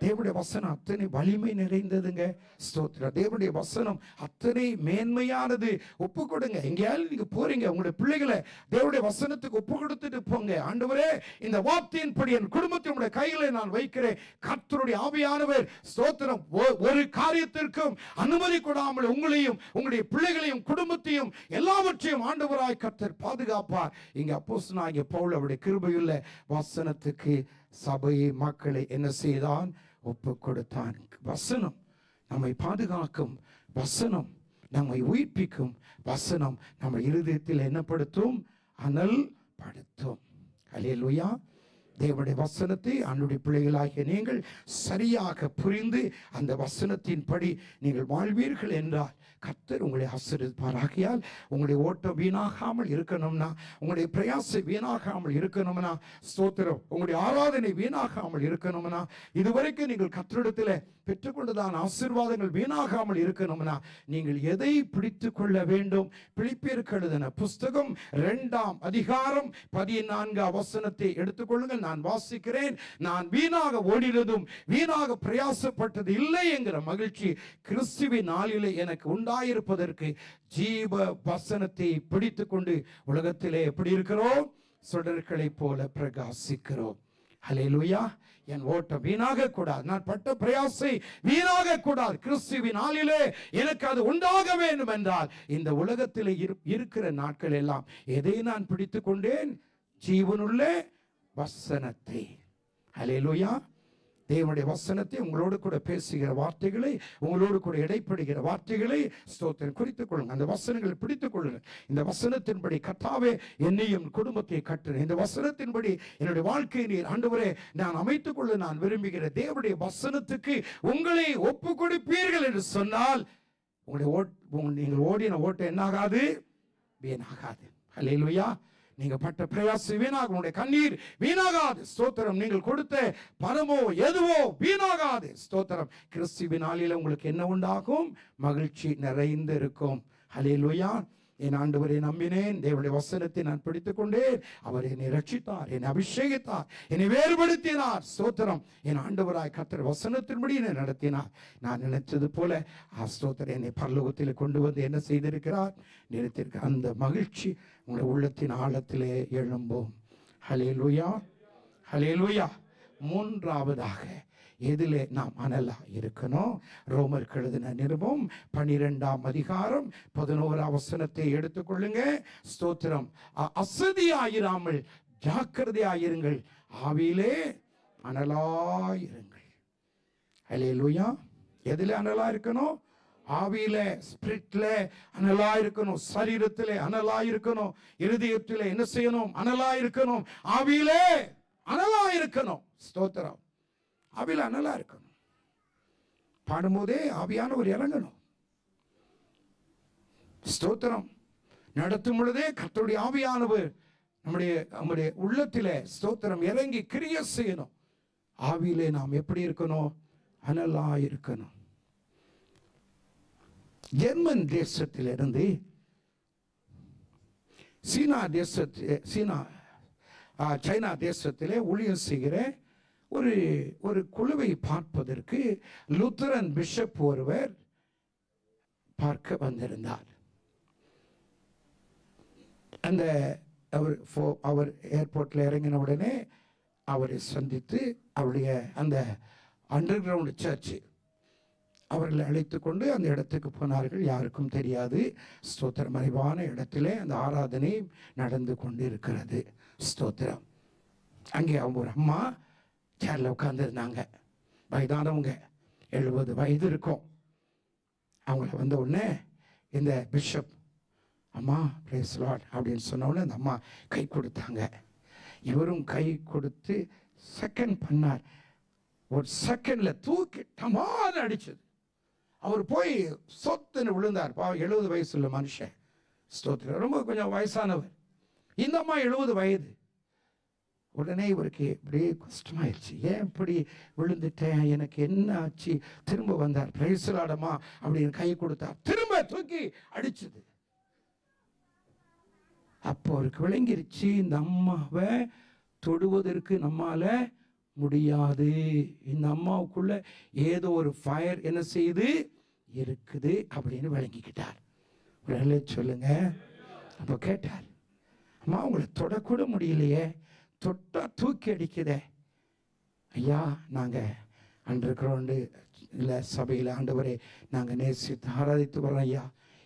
தேவனுடைய வசனம் அத்தனை வலிமை நிறைந்ததுங்க. ஸ்தோத்திரம். தேவனுடைய வசனம் அத்தனை மேன்மையானது. ஒப்பு கொடுங்க. எங்கேயாவது நீங்க போறீங்க, உங்களுடைய பிள்ளைகளை தேவனுடைய வசனத்துக்கு ஒப்பு கொடுத்துட்டு போங்க. ஆண்டவரே, இந்த வார்த்தையின்படி என் குடும்பத்தை உங்களுடைய கையில நான் வைக்கிறேன். கர்த்தருடைய ஆவியானவர் ஸ்தோத்திரம் ஒரு காரியத்திற்கும் அனுமதி கொடாமல் உங்களையும் உங்களுடைய பிள்ளைகளையும் குடும்பத்தையும் எல்லாவற்றையும் ஆண்டவராய் கர்த்தர் பாதுகாப்பார். இங்க அப்போஸ்தலனாகிய பவுல் அவருடைய கிருபையுள்ள வசனத்துக்கு சபையை மக்களை என்ன செய்தான்? ஒப்பு கொடுத்தான். வசனம் நம்மை பாதுகாக்கும், வசனம் நம்மை உயிர்ப்பிக்கும், வசனம் நம்ம இருதயத்தில் என்னப்படுத்தும்? அனல் படுத்தும். அல்லேலூயா. தேவனுடைய வசனத்தை அன்னுடைய பிள்ளைகளாகிய நீங்கள் சரியாக புரிந்து அந்த வசனத்தின்படி நீங்கள் வாழ்வீர்கள் என்றால் கர்த்தர் உங்களை ஆசீர்வதிப்பாராகையால் உங்களுடைய ஓட்டம் வீணாகாமல் இருக்கணும்னா, உங்களுடைய பிரயாசம் வீணாகாமல் இருக்கணும்னா, ஸ்தோத்திரம் உங்களுடைய ஆராதனை வீணாகாமல் இருக்கணும்னா, இதுவரைக்கும் நீங்கள் கர்த்தரிடத்தில் பெற்றுக்கொண்டதான ஆசீர்வாதங்கள் வீணாகாமல் இருக்கணும்னா, நீங்கள் எதை பிடித்து கொள்ள வேண்டும்? பிலிப்பியருக்கு எழுதின புஸ்தகம் 2ஆம் அதிகாரம் 14ஆம் வசனத்தை எடுத்துக்கொள்ளுங்கள். நான் வாசிக்கிறேன். நான் வீணாக ஓடினதும் வீணாக பிரயாசப்பட்டது இல்லை என்கிற மகிழ்ச்சி கிறிஸ்துவின் நாளிலே எனக்கு உண்டாயிருப்பதற்கு ஜீவ வசனத்தை பிடித்துக் கொண்டு உலகத்திலே எப்படி இருக்கிறோம்? சுடர்களை போல பிரகாசிக்கிறோம். ஹல்லேலூயா. என் ஓட்டம் வீணாக கூடாது, நான் பட்ட பிரயாசை வீணாக கூடாது. கிறிஸ்துவின் நாளிலே எனக்கு அது உண்டாக வேண்டும் என்றால் இந்த உலகத்திலே இருக்கிற நாட்கள் எல்லாம் எதை நான் பிடித்துக் கொண்டேன்? ஜீவனுள்ள வசனத்தை. ஹல்லேலூயா. தேவனுடைய வசனத்தை, உங்களோடு கூட பேசுகிற வார்த்தைகளை, உங்களோடு கூட இடைப்படுகிற வார்த்தைகளை ஸ்தோத்திரம் குறித்துக் கொள்ளுங்க. அந்த வசனங்களை பிடித்துக் கொள்ளுங்க. இந்த வசனத்தின்படி கர்த்தாவே என்னையும் குடும்பத்தை கட்டுறேன். இந்த வசனத்தின்படி என்னுடைய வாழ்க்கையை நீர் ஆண்டவரே நான் அமைத்துக் கொள்ள நான் விரும்புகிற தேவனுடைய வசனத்துக்கு உங்களை ஒப்பு கொடுப்பீர்கள் என்று சொன்னால் நீங்கள் ஓடின ஓட்டம் என்னாகாது? வீணாகாது. அல்லேலூயா. நீங்க பட்ட பிரயாசம் வீணாகும், உங்களுடைய கண்ணீர் வீணாகாது. ஸ்தோத்திரம். நீங்கள் கொடுத்த பணமோ எதுவோ வீணாகாது. ஸ்தோத்திரம். கிறிஸ்துவின் நாளிலே உங்களுக்கு என்ன உண்டாகும்? மகிழ்ச்சி நிறைந்து இருக்கும். ஹல்லேலூயா. என் ஆண்டவரை நம்பினேன், தேவனுடைய வசனத்தை நான் பிடித்துக் கொண்டேன். அவர் என்னை ரட்சித்தார், என்னை அபிஷேகித்தார், என்னை வேறுபடுத்தினார். ஸ்தோத்திரம். என் ஆண்டவராய் கர்த்தர் வசனத்தின்படி என்னை நடத்தினார். நான் நினைச்சது போல ஸ்தோத்திரம் என்னை பரலோகத்தில் கொண்டு வந்து என்ன செய்திருக்கிறார்? நிறுத்தியிருக்கிறார். அந்த மகிழ்ச்சி உங்களுடைய உள்ளத்தின் ஆழத்திலே எழும்பும். ஹல்லேலூயா. ஹல்லேலூயா. மூன்றாவதாக எதிலே நாம் அனலா இருக்கணும்? ரோமருக்கு எழுதின நிருபம் 12ஆம் அதிகாரம் 11ஆம் வசனத்தை எடுத்துக்கொள்ளுங்க. ஸ்தோத்திரம். அசதியாயிராமல் ஜாக்கிரதையாயிருங்கள், ஆவியிலே அனலாயிருங்கள். ஹல்லேலூயா. எதிலே அனலா இருக்கணும்? ஆவியில, ஸ்பிரிட்ல அனலா இருக்கணும். சரீரத்திலே அனலா இருக்கணும். இருதயத்திலே என்ன செய்யணும்? அனலா இருக்கணும். ஆவியிலே அனலா இருக்கணும். ஸ்தோத்திரம். ஆவியில அனலா இருக்கணும். பாடும்போதே ஆவியானவர் இறங்கணும். ஸ்தோத்திரம். நடத்தும் பொழுதே கர்த்தருடைய ஆவியானவர் நம்முடைய உள்ளத்திலே ஸ்தோத்திரம் இறங்கி கிரியை செய்யணும். ஆவியிலே நாம் எப்படி இருக்கணும்? அனலா இருக்கணும். ஜெர்மன் தேசத்திலிருந்து சைனா தேசத்திலே ஊழியம் செய்கிற ஒரு குழுவை பார்ப்பதற்கு லூத்தரன் பிஷப் ஒருவர் பார்க்க வந்திருந்தார். அந்த அவர் ஏர்போர்ட்ல இறங்கின உடனே அவரை சந்தித்து அவருடைய அந்த அண்டர் கிரவுண்ட் சர்ச் அவர்களை அழைத்து கொண்டு அந்த இடத்துக்கு போனார்கள். யாருக்கும் தெரியாது. ஸ்தோத்திரம். மறைவான இடத்திலே அந்த ஆராதனை நடந்து கொண்டு இருக்கிறது. ஸ்தோத்திரம். அங்கே அவங்க ஒரு அம்மா சேரில் உட்காந்துருந்தாங்க. வயதானவங்க, 70 வயது இருக்கும். அவங்கள வந்த உடனே இந்த பிஷப், அம்மா பிரைஸ் லார்ட் அப்படின்னு சொன்ன உடனே அந்த அம்மா கை கொடுத்தாங்க. இவரும் கை கொடுத்து செகண்ட் பண்ணார். ஒரு செகண்டில் தூக்கி டமான அடிச்சது. அவர் போய் சொத்துன்னு விழுந்தார். 70 வயசுள்ள மனுஷன், ஸ்தோத்திரம், ரொம்ப கொஞ்சம் வயசானவர். இந்த அம்மா 70 வயது. உடனே இவருக்கு இப்படியே கஷ்டமாயிடுச்சு. ஏன் இப்படி விழுந்துட்டேன், எனக்கு என்ன ஆச்சு? திரும்ப வந்தார். பிரைஸ் லார்டம்மா அப்படின்னு கை கொடுத்தார். திரும்ப தூக்கி அடிச்சது. அப்போ அவருக்கு விளங்கிருச்சு, இந்த அம்மாவை தொடுவதற்கு நம்மால முடியாது. இந்த அம்மாவுக்குள்ள ஏதோ ஒரு ஃபயர் என்ன செய்யுது இருக்குது அப்படின்னு விளங்கிக்கிட்டார். ஒரு சொல்லுங்க. அப்போ கேட்டார், அம்மா உங்களை தொடக்கூட முடியலையே, தொட்டா தூக்கி அடிக்குதே. ஐயா, நாங்கள் அன்றைக்கு இல்லை சபையில் ஆண்டவரே நாங்கள் நேசித்து ஆராதித்து வரோம் ஐயா.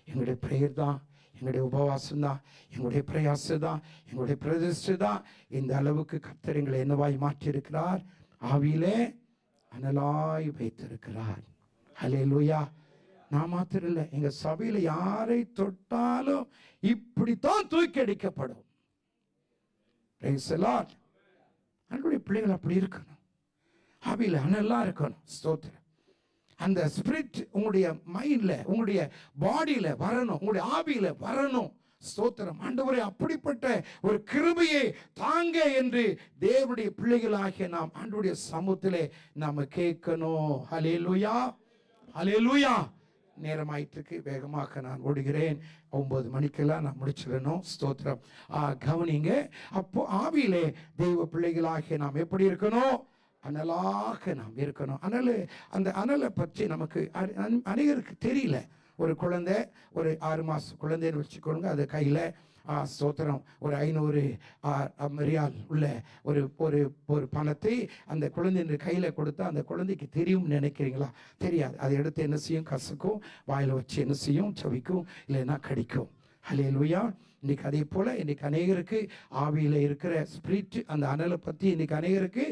எங்களுடைய பிரேயர் தான், எங்களுடைய உபவாசம் தான், எங்களுடைய பிரயாசம் தான், எங்களுடைய பிரதிஷ்டை தான் இந்த அளவுக்கு கர்த்தர் எங்களை என்னவாய் மாற்றியிருக்கிறார், ஆவியிலே அனலாய் வைத்திருக்கிறார். ஹல்லேலூயா. நான் மாத்திரம் இல்லை, எங்கள் சபையில் யாரை தொட்டாலும் இப்படித்தான் தூக்கி அடிக்கப்படும். அன்றைய பிள்ளைகள் அப்படி இருக்கணும், ஆவியில் அனலா இருக்கணும். ஸ்தோத்திரம். அந்த ஸ்பிரிட் உங்களுடைய மைண்ட்ல, உங்களுடைய பாடியில வரணும், உங்களுடைய ஆவியில வரணும். ஸ்தோத்திரம். ஆண்டவரே, அப்படிப்பட்ட ஒரு கிருபையை தாங்க என்று தேவனுடைய பிள்ளைகளாகிய நாம் ஆண்டவருடைய சமூகத்திலே நாம கேட்கணும். ஹல்லேலூயா, ஹல்லேலூயா. நேரமாயிட்டுருக்கு, வேகமாக நான் ஓடுகிறேன். 9 மணிக்கெல்லாம் நான் முடிச்சிடணும். ஸ்தோத்திரம். கவனிங்க. அப்போ ஆவியிலே தெய்வ பிள்ளைகளாகிய நாம் எப்படி இருக்கணும்? அனலாக நாம் இருக்கணும். அந்த அனலை பற்றி நமக்கு அநேகருக்கு தெரியல. ஒரு குழந்தை, ஒரு 6 மாச குழந்தைன்னு வச்சுக்கோங்க, அது கையில் ஸ்தோத்திரம் ஒரு 500 ரியால் உள்ள ஒரு பணத்தை அந்த குழந்தை கையில் கொடுத்தா அந்த குழந்தைக்கு தெரியும் நினைக்கிறீங்களா? தெரியாது. அதை எடுத்து என்ன செய்யும்? கசக்கும், வாயில் வச்சு என்ன செய்யும்? சவிக்கும், இல்லைன்னா கடிக்கும். ஹல்லேலூயா. இன்னைக்கு அதே போல இன்னைக்கு அநேகருக்கு ஆவியில் இருக்கிற ஸ்பிரிட், அந்த அனலை பற்றி இன்னைக்கு அநேகருக்கு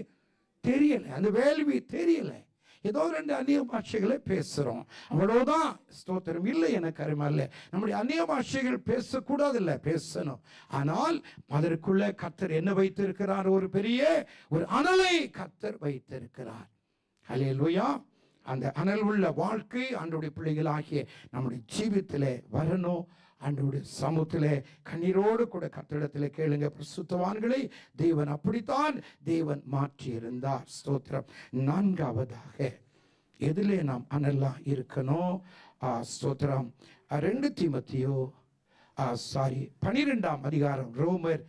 தெரியலை, அந்த வேள்வி தெரியலை. ஏதோ 2 அந்நிய பாஷைகளை பேசுறோம், அவ்வளவுதான். ஸ்தோத்திரம். இல்லை எனக்கு அருமை இல்லை, நம்முடைய அந்நிய பாஷைகள் பேசக்கூடாது, இல்லை, பேசணும். ஆனால் அதற்குள்ள கர்த்தர் என்ன வைத்திருக்கிறார்? ஒரு பெரிய ஒரு அனலை கர்த்தர் வைத்திருக்கிறார். ஹல்லேலூயா. அந்த அனல் உள்ள வாழ்க்கை ஆண்டவருடைய பிள்ளைகளாகிய நம்முடைய ஜீவித்திலே வரணும். ஆண்டவருடைய சமூகத்திலே கண்ணீரோடு கூட கர்த்தரிடத்திலே கேளுங்க. பரிசுத்தவான்களை தேவன் அப்படித்தான் தேவன் மாற்றி இருந்தார். ஸ்தோத்திரம். 4வதாக எதிலே நாம் அனலா இருக்கணும்? ஸ்தோத்திரம். 2 தீமோத்தேயு 12ஆம் அதிகாரம், ரோமர்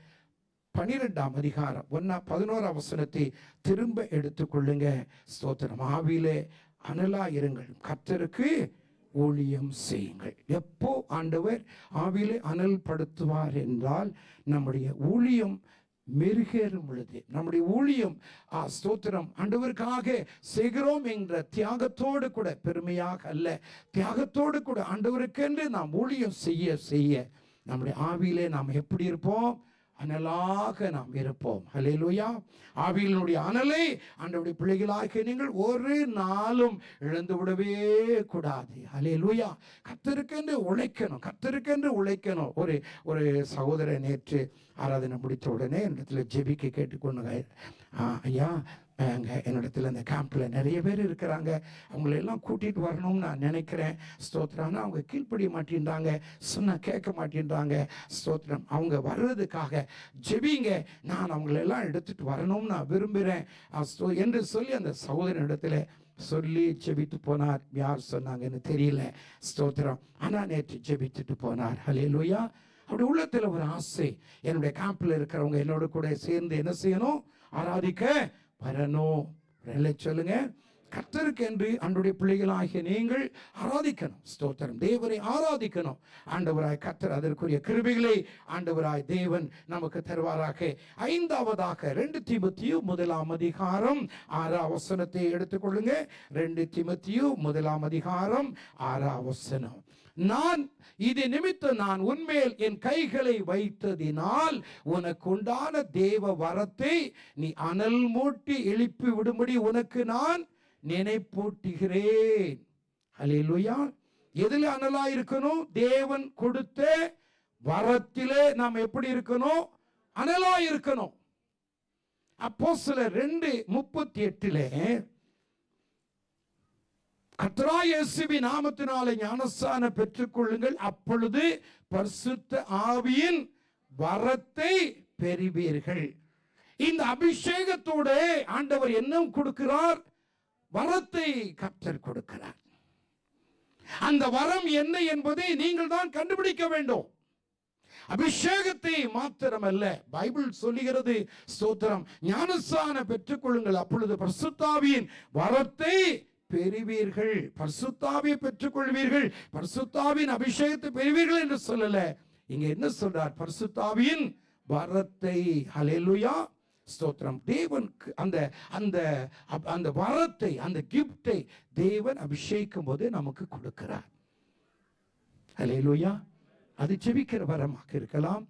12ஆம் அதிகாரம் 11ஆம் வசனத்தை திரும்ப எடுத்துக்கொள்ளுங்க. ஸ்தோத்திரம். ஆவியிலே அனலா இருங்கள், கர்த்தருக்கு ஊழியம் செய்யுங்கள். எப்போ ஆண்டவர் ஆவியிலே அனல் படுத்துவார் என்றால் நம்முடைய ஊழியம் மெருகேறும் பொழுது, நம்முடைய ஊழியம் ஸ்தோத்திரம் ஆண்டவருக்காக செய்கிறோம் என்ற தியாகத்தோடு கூட, பெருமையாக அல்ல, தியாகத்தோடு கூட ஆண்டவருக்கென்று நாம் ஊழியம் செய்ய செய்ய நம்முடைய ஆவியிலே நாம் எப்படி இருப்போம்? அனலாக நாம் இருப்போம். ஹல்லேலூயா. ஆவியினுடைய அனலை ஆண்டவருடைய பிள்ளைகளாக நீங்கள் ஒரு நாளும் இழந்து விடவே கூடாது. ஹல்லேலூயா. கர்த்தருக்கென்று உழைக்கணும், கர்த்தருக்கென்று உழைக்கணும். ஒரு சகோதரர் நேற்று ஆராதனை முடித்த உடனே என்னிடத்தில் ஜெபிக்க கேட்டுக்கொண்டு, ஐயா என்னிடத்தில் அந்த கேம்பில் நிறைய பேர் இருக்கிறாங்க, அவங்களெல்லாம் கூட்டிகிட்டு வரணும்னு நான் நினைக்கிறேன். ஸ்தோத்திரம். ஆனால் அவங்க கீழ்ப்படிய மாட்டேன்றாங்க, சொன்னால் கேட்க மாட்டேன்றாங்க. ஸ்தோத்திரம். அவங்க வர்றதுக்காக ஜெபிங்க, நான் அவங்களெல்லாம் எடுத்துகிட்டு வரணும்னு நான் விரும்புகிறேன் என்று சொல்லி அந்த சகோதரனிடத்தில் சொல்லி ஜெபித்து போனார். யார் சொன்னாங்கன்னு தெரியல. ஸ்தோத்திரம். ஆனால் நேற்று ஜெபித்துட்டு போனார். ஹல்லேலூயா. அப்படி உள்ளத்தில் ஒரு ஆசை, என்னுடைய கேம்பில் இருக்கிறவங்க என்னோட கூட சேர்ந்து என்ன செய்யணும்? ஆராதிக்க வரணும். சொல்லுங்க, கர்த்தருக்கு என்று அன்றைய பிள்ளைகளாகிய நீங்கள் ஆராதிக்கணும். ஸ்தோத்திரம். தேவனை ஆராதிக்கணும். ஆண்டவராய் கர்த்தர் அதற்குரிய கிருபைகளை ஆண்டவராய் தேவன் நமக்கு தருவாராக. ஐந்தாவதாக 2 தீமோத்தேயு 1 அதிகாரம் 6 வசனத்தை எடுத்துக்கொள்ளுங்க. 2 தீமோத்தேயு 1 அதிகாரம் 6 வசனம். நான் இது நிமித்தம் நான் உன்மேல் என் கைகளை வைத்ததினால் உனக்கு உண்டான தேவ வரத்தை நீ அனல் மூட்டி எழுப்பி விடும்படி உனக்கு நான் நினைப்பூட்டுகிறேன். அல்லேலூயா. எதில் அனலா இருக்கணும்? தேவன் கொடுத்த வரத்திலே நாம் எப்படி இருக்கணும்? அனலா இருக்கணும். அப்போஸ்தலர் 2:38 கர்த்தராகிய இயேசுவின் நாமத்தினாலே ஞானஸ்நானம் பெற்றுக் கொள்ளுங்கள், அப்பொழுது பரிசுத்த ஆவியின் வரத்தை பெறுவீர்கள். இந்த அபிஷேகத்தோட ஆண்டவர் என்ன கொடுக்கிறார்? வரத்தை கர்த்தர் கொடுக்கிறார். அந்த வரம் என்ன என்பதை நீங்கள் தான் கண்டுபிடிக்க வேண்டும். அபிஷேகத்தை மாத்திரமல்ல, பைபிள் சொல்லுகிறது, ஸ்தோத்திரம், ஞானஸ்நானம் பெற்றுக் கொள்ளுங்கள், அப்பொழுது பரிசுத்த ஆவியின் வரத்தை பெறுவீர்கள். பரிசுத்த ஆவியை பெற்றுக் கொள்வீர்கள், பரிசுத்த ஆவியின் அபிஷேகத்தை பெறுவீர்கள் என்று சொல்லல. இங்க என்ன சொல்றார்? பரிசுத்த ஆவியின் வரத்தை. ஹல்லேலூயா. ஸ்தோத்திரம். தேவன் அந்த அந்த அந்த வரத்தை, அந்த கிஃப்டை தேவன் அபிஷேகிக்கும் போது நமக்கு கொடுக்கிறார். ஹல்லேலூயா. அது ஜெபிக்கிற வரமாக இருக்கலாம்,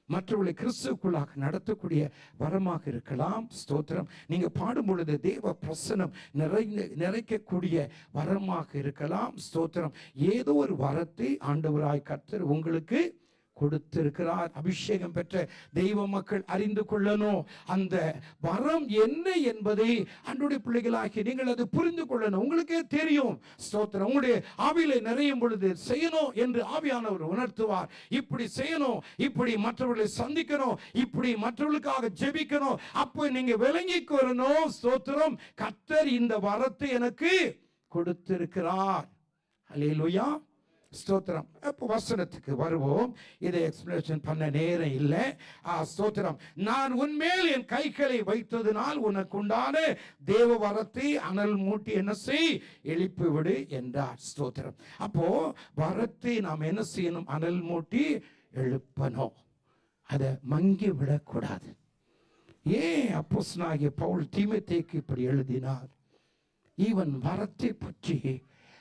மற்றவர்களை கிறிஸ்துவுக்குள்ளாக நடத்தக்கூடிய வரமாக இருக்கலாம். ஸ்தோத்திரம். நீங்க பாடும் பொழுது தேவ பிரசன்னம் நிறைக்கக்கூடிய வரமாக இருக்கலாம். ஸ்தோத்திரம். ஏதோ ஒரு வரத்தை ஆண்டவராய் கர்த்தர் உங்களுக்கு கொடுத்திருக்கிறார். அபிஷேகம் பெற்ற தெய்வ மக்கள் அறிந்து கொள்ளணும். அந்த வரம் என்ன என்பதை அன்றைய பிள்ளைகளாகி நீங்கள் அது புரிந்து கொள்ளணும். உங்களுக்கே தெரியும். ஸ்தோத்திரம். உங்களுடைய ஆவியிலே நிறையும் பொழுது செய்யணும் என்று ஆவியானவர் உணர்த்துவார். இப்படி செய்யணும், இப்படி மற்றவர்களை சந்திக்கணும், இப்படி மற்றவர்களுக்காக ஜெபிக்கணும். அப்போ நீங்க விளங்கிக் கொள்ளணும். ஸ்தோத்திரம். கர்த்தர் இந்த வரத்தை எனக்கு கொடுத்திருக்கிறார். அல்லேலூயா. ஸ்தோத்திரம். இப்போ வசனத்துக்கு வருவோம். இதை எக்ஸ்பிளேஷன் பண்ண நேரம் இல்லை. ஸ்தோத்திரம். நான் உன்மேல் என் கைகளை வைத்ததினால் உனக்கு உண்டான தேவ வரத்தை அனல் மூட்டி என்ன செய்? எழுப்பி விடு என்றார். ஸ்தோத்திரம். அப்போ வரத்தை நாம் என்ன செய்யணும்? அனல் மூட்டி எழுப்பணும். அதை மங்கி விடக்கூடாது. ஏன் அப்போஸ்தலனாகிய பவுல் தீமோத்தேயுக்கு இப்படி எழுதினார்? இவன் வரத்தை பற்றி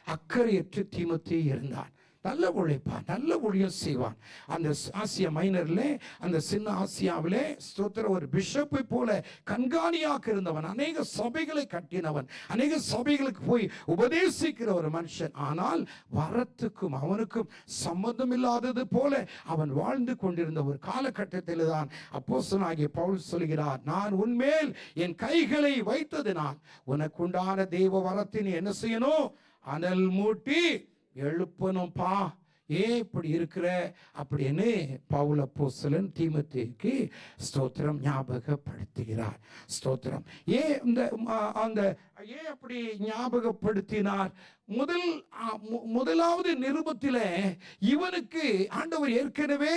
அக்கறையற்ற தீமோத்தேயு இருந்தான். நல்ல உழைப்பான், நல்ல ஊழியம் செய்வான். அந்த ஆசியா மைனர்ல, அந்த சின்ன ஆசியாவிலே ஸ்தோத்திரம், ஒரு பிஷப்பை போல கண்காணியாக இருந்தவன். அநேக சபைகளை கட்டினவன், அநேக சபைகளுக்கு போய் உபதேசிக்கிற ஒரு மனுஷன். ஆனால் வரத்துக்கும் அவனுக்கும் சம்பந்தம் இல்லாதது போல அவன் வாழ்ந்து கொண்டிருந்த ஒரு காலகட்டத்தில் தான் அப்போஸ்தலனாகிய பவுல் சொல்கிறார், நான் உன்மேல் என் கைகளை வைத்ததினால் உனக்கு உண்டான தெய்வ வரத்தை நீ என்ன செய்யணும்? அனல் மூட்டி எழுப்பணும்பா. ஏன் இப்படி இருக்கிற அப்படின்னு பவுல் அப்போஸ்தலன் தீமோத்தேயுக்கு ஸ்தோத்திரம் ஞாபகப்படுத்துகிறார். ஸ்தோத்திரம். ஏன் ஏன் அப்படி ஞாபகப்படுத்தினார்? முதலாவது நிருபத்திலே இவனுக்கு ஆண்டவர் ஏற்கனவே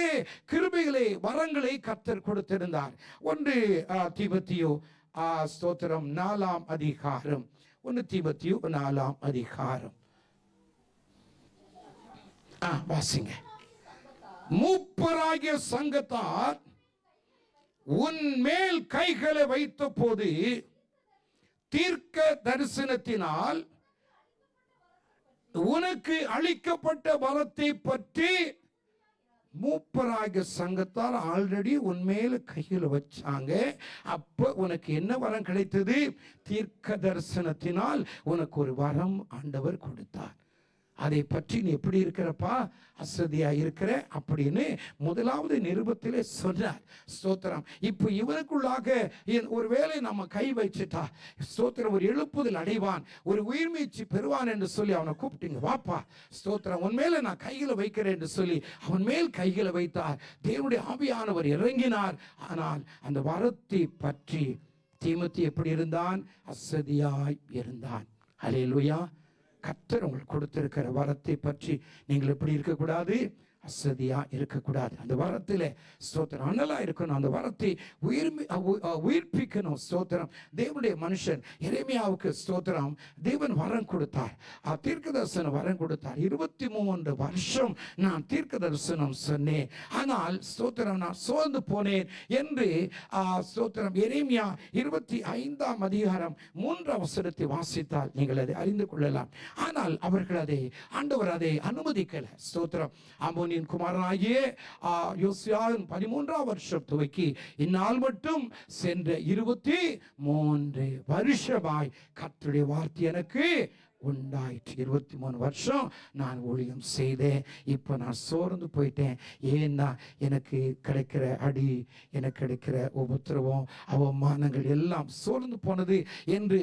கிருபைகளை, வரங்களை கர்த்தர் கொடுத்திருந்தார். 1 தீமோத்தேயு ஸ்தோத்திரம் 4 அதிகாரம். 1 தீமோத்தேயு 4 அதிகாரம் வாசிங்க. மூப்பராகிய சங்கத்தார் உன் மேல் கைகளை வைத்த போது தீர்க்க தரிசனத்தினால் உனக்கு அளிக்கப்பட்ட வரத்தை பற்றி மூப்பராகிய சங்கத்தார் ஆல்ரெடி உன் மேல கையில் வச்சாங்க. அப்ப உனக்கு என்ன வரம் கிடைத்தது? தீர்க்க தரிசனத்தினால் உனக்கு ஒரு வரம் ஆண்டவர் கொடுத்தார். அதை பற்றி நீ எப்படி இருக்கிறப்பா? அசதியா இருக்கிற அப்படின்னு முதலாவது நிருபத்திலே சொன்னார். ஸ்தோத்திரம். இப்போ இவனுக்குள்ளாக ஒருவேளை நம்ம கை வச்சுட்டா ஸ்தோத்திரம், ஒரு எழுப்புதல் அடைவான், ஒரு உயிர்மீச்சு பெறுவான் என்று சொல்லி அவனை கூப்பிட்டீங்க, வாப்பா ஸ்தோத்திரம் உன் மேல நான் கைகளை வைக்கிறேன் என்று சொல்லி அவன் மேல் கைகளை வைத்தார். தேவனுடைய ஆவியானவர் இறங்கினார். ஆனால் அந்த வரத்தை பற்றி தீமோத்தேயு எப்படி இருந்தான்? அசதியாய் இருந்தான். அல்லேலூயா. கர்த்தர் உங்களுக்கு கொடுத்திருக்கிற வரத்தை பற்றி நீங்கள் எப்படி இருக்கக்கூடாது? அசதியா இருக்கக்கூடாது. அந்த வரத்திலே ஸ்தோத்திரம் அனலா இருக்கணும். அந்த வரத்தை உயிர்ப்பிக்கணும். ஸ்தோத்திரம். தேவனுடைய மனுஷன் எரேமியாவுக்கு ஸ்தோத்திரம் தேவன் வரம் கொடுத்தார், தீர்க்க தரிசனம் வரம் கொடுத்தார். 23 வருஷம் நான் தீர்க்க தரிசனம் சொன்னேன், ஆனால் ஸ்தோத்திரம் நான் சோர்ந்து போனேன் என்று ஸ்தோத்திரம் எரேமியா 25ஆம் அதிகாரம் 3ஆம் வசனத்தை வாசித்தால் நீங்கள் அதை அறிந்து கொள்ளலாம். ஆனால் அவர்கள் அதை ஆண்டவர் அதை அனுமதிக்கல. ஸ்தோத்திரம். ஆமோனின் குமாரனாகிய யோசியாவின் 13ஆம் வருஷம் துவக்கி இந்நாள் மட்டும் சென்ற 23 வருஷமாய் கர்த்தருடைய வார்த்தை எனக்கு உண்டாயிற்று. 23 வருஷம் நான் ஊழியம் செய்தேன். இப்போ நான் சோர்ந்து போயிட்டேன். ஏன்னா எனக்கு கிடைக்கிற அடி, எனக்கு கிடைக்கிற உபத்திரவம், அவமானங்கள் எல்லாம் சோர்ந்து போனது என்று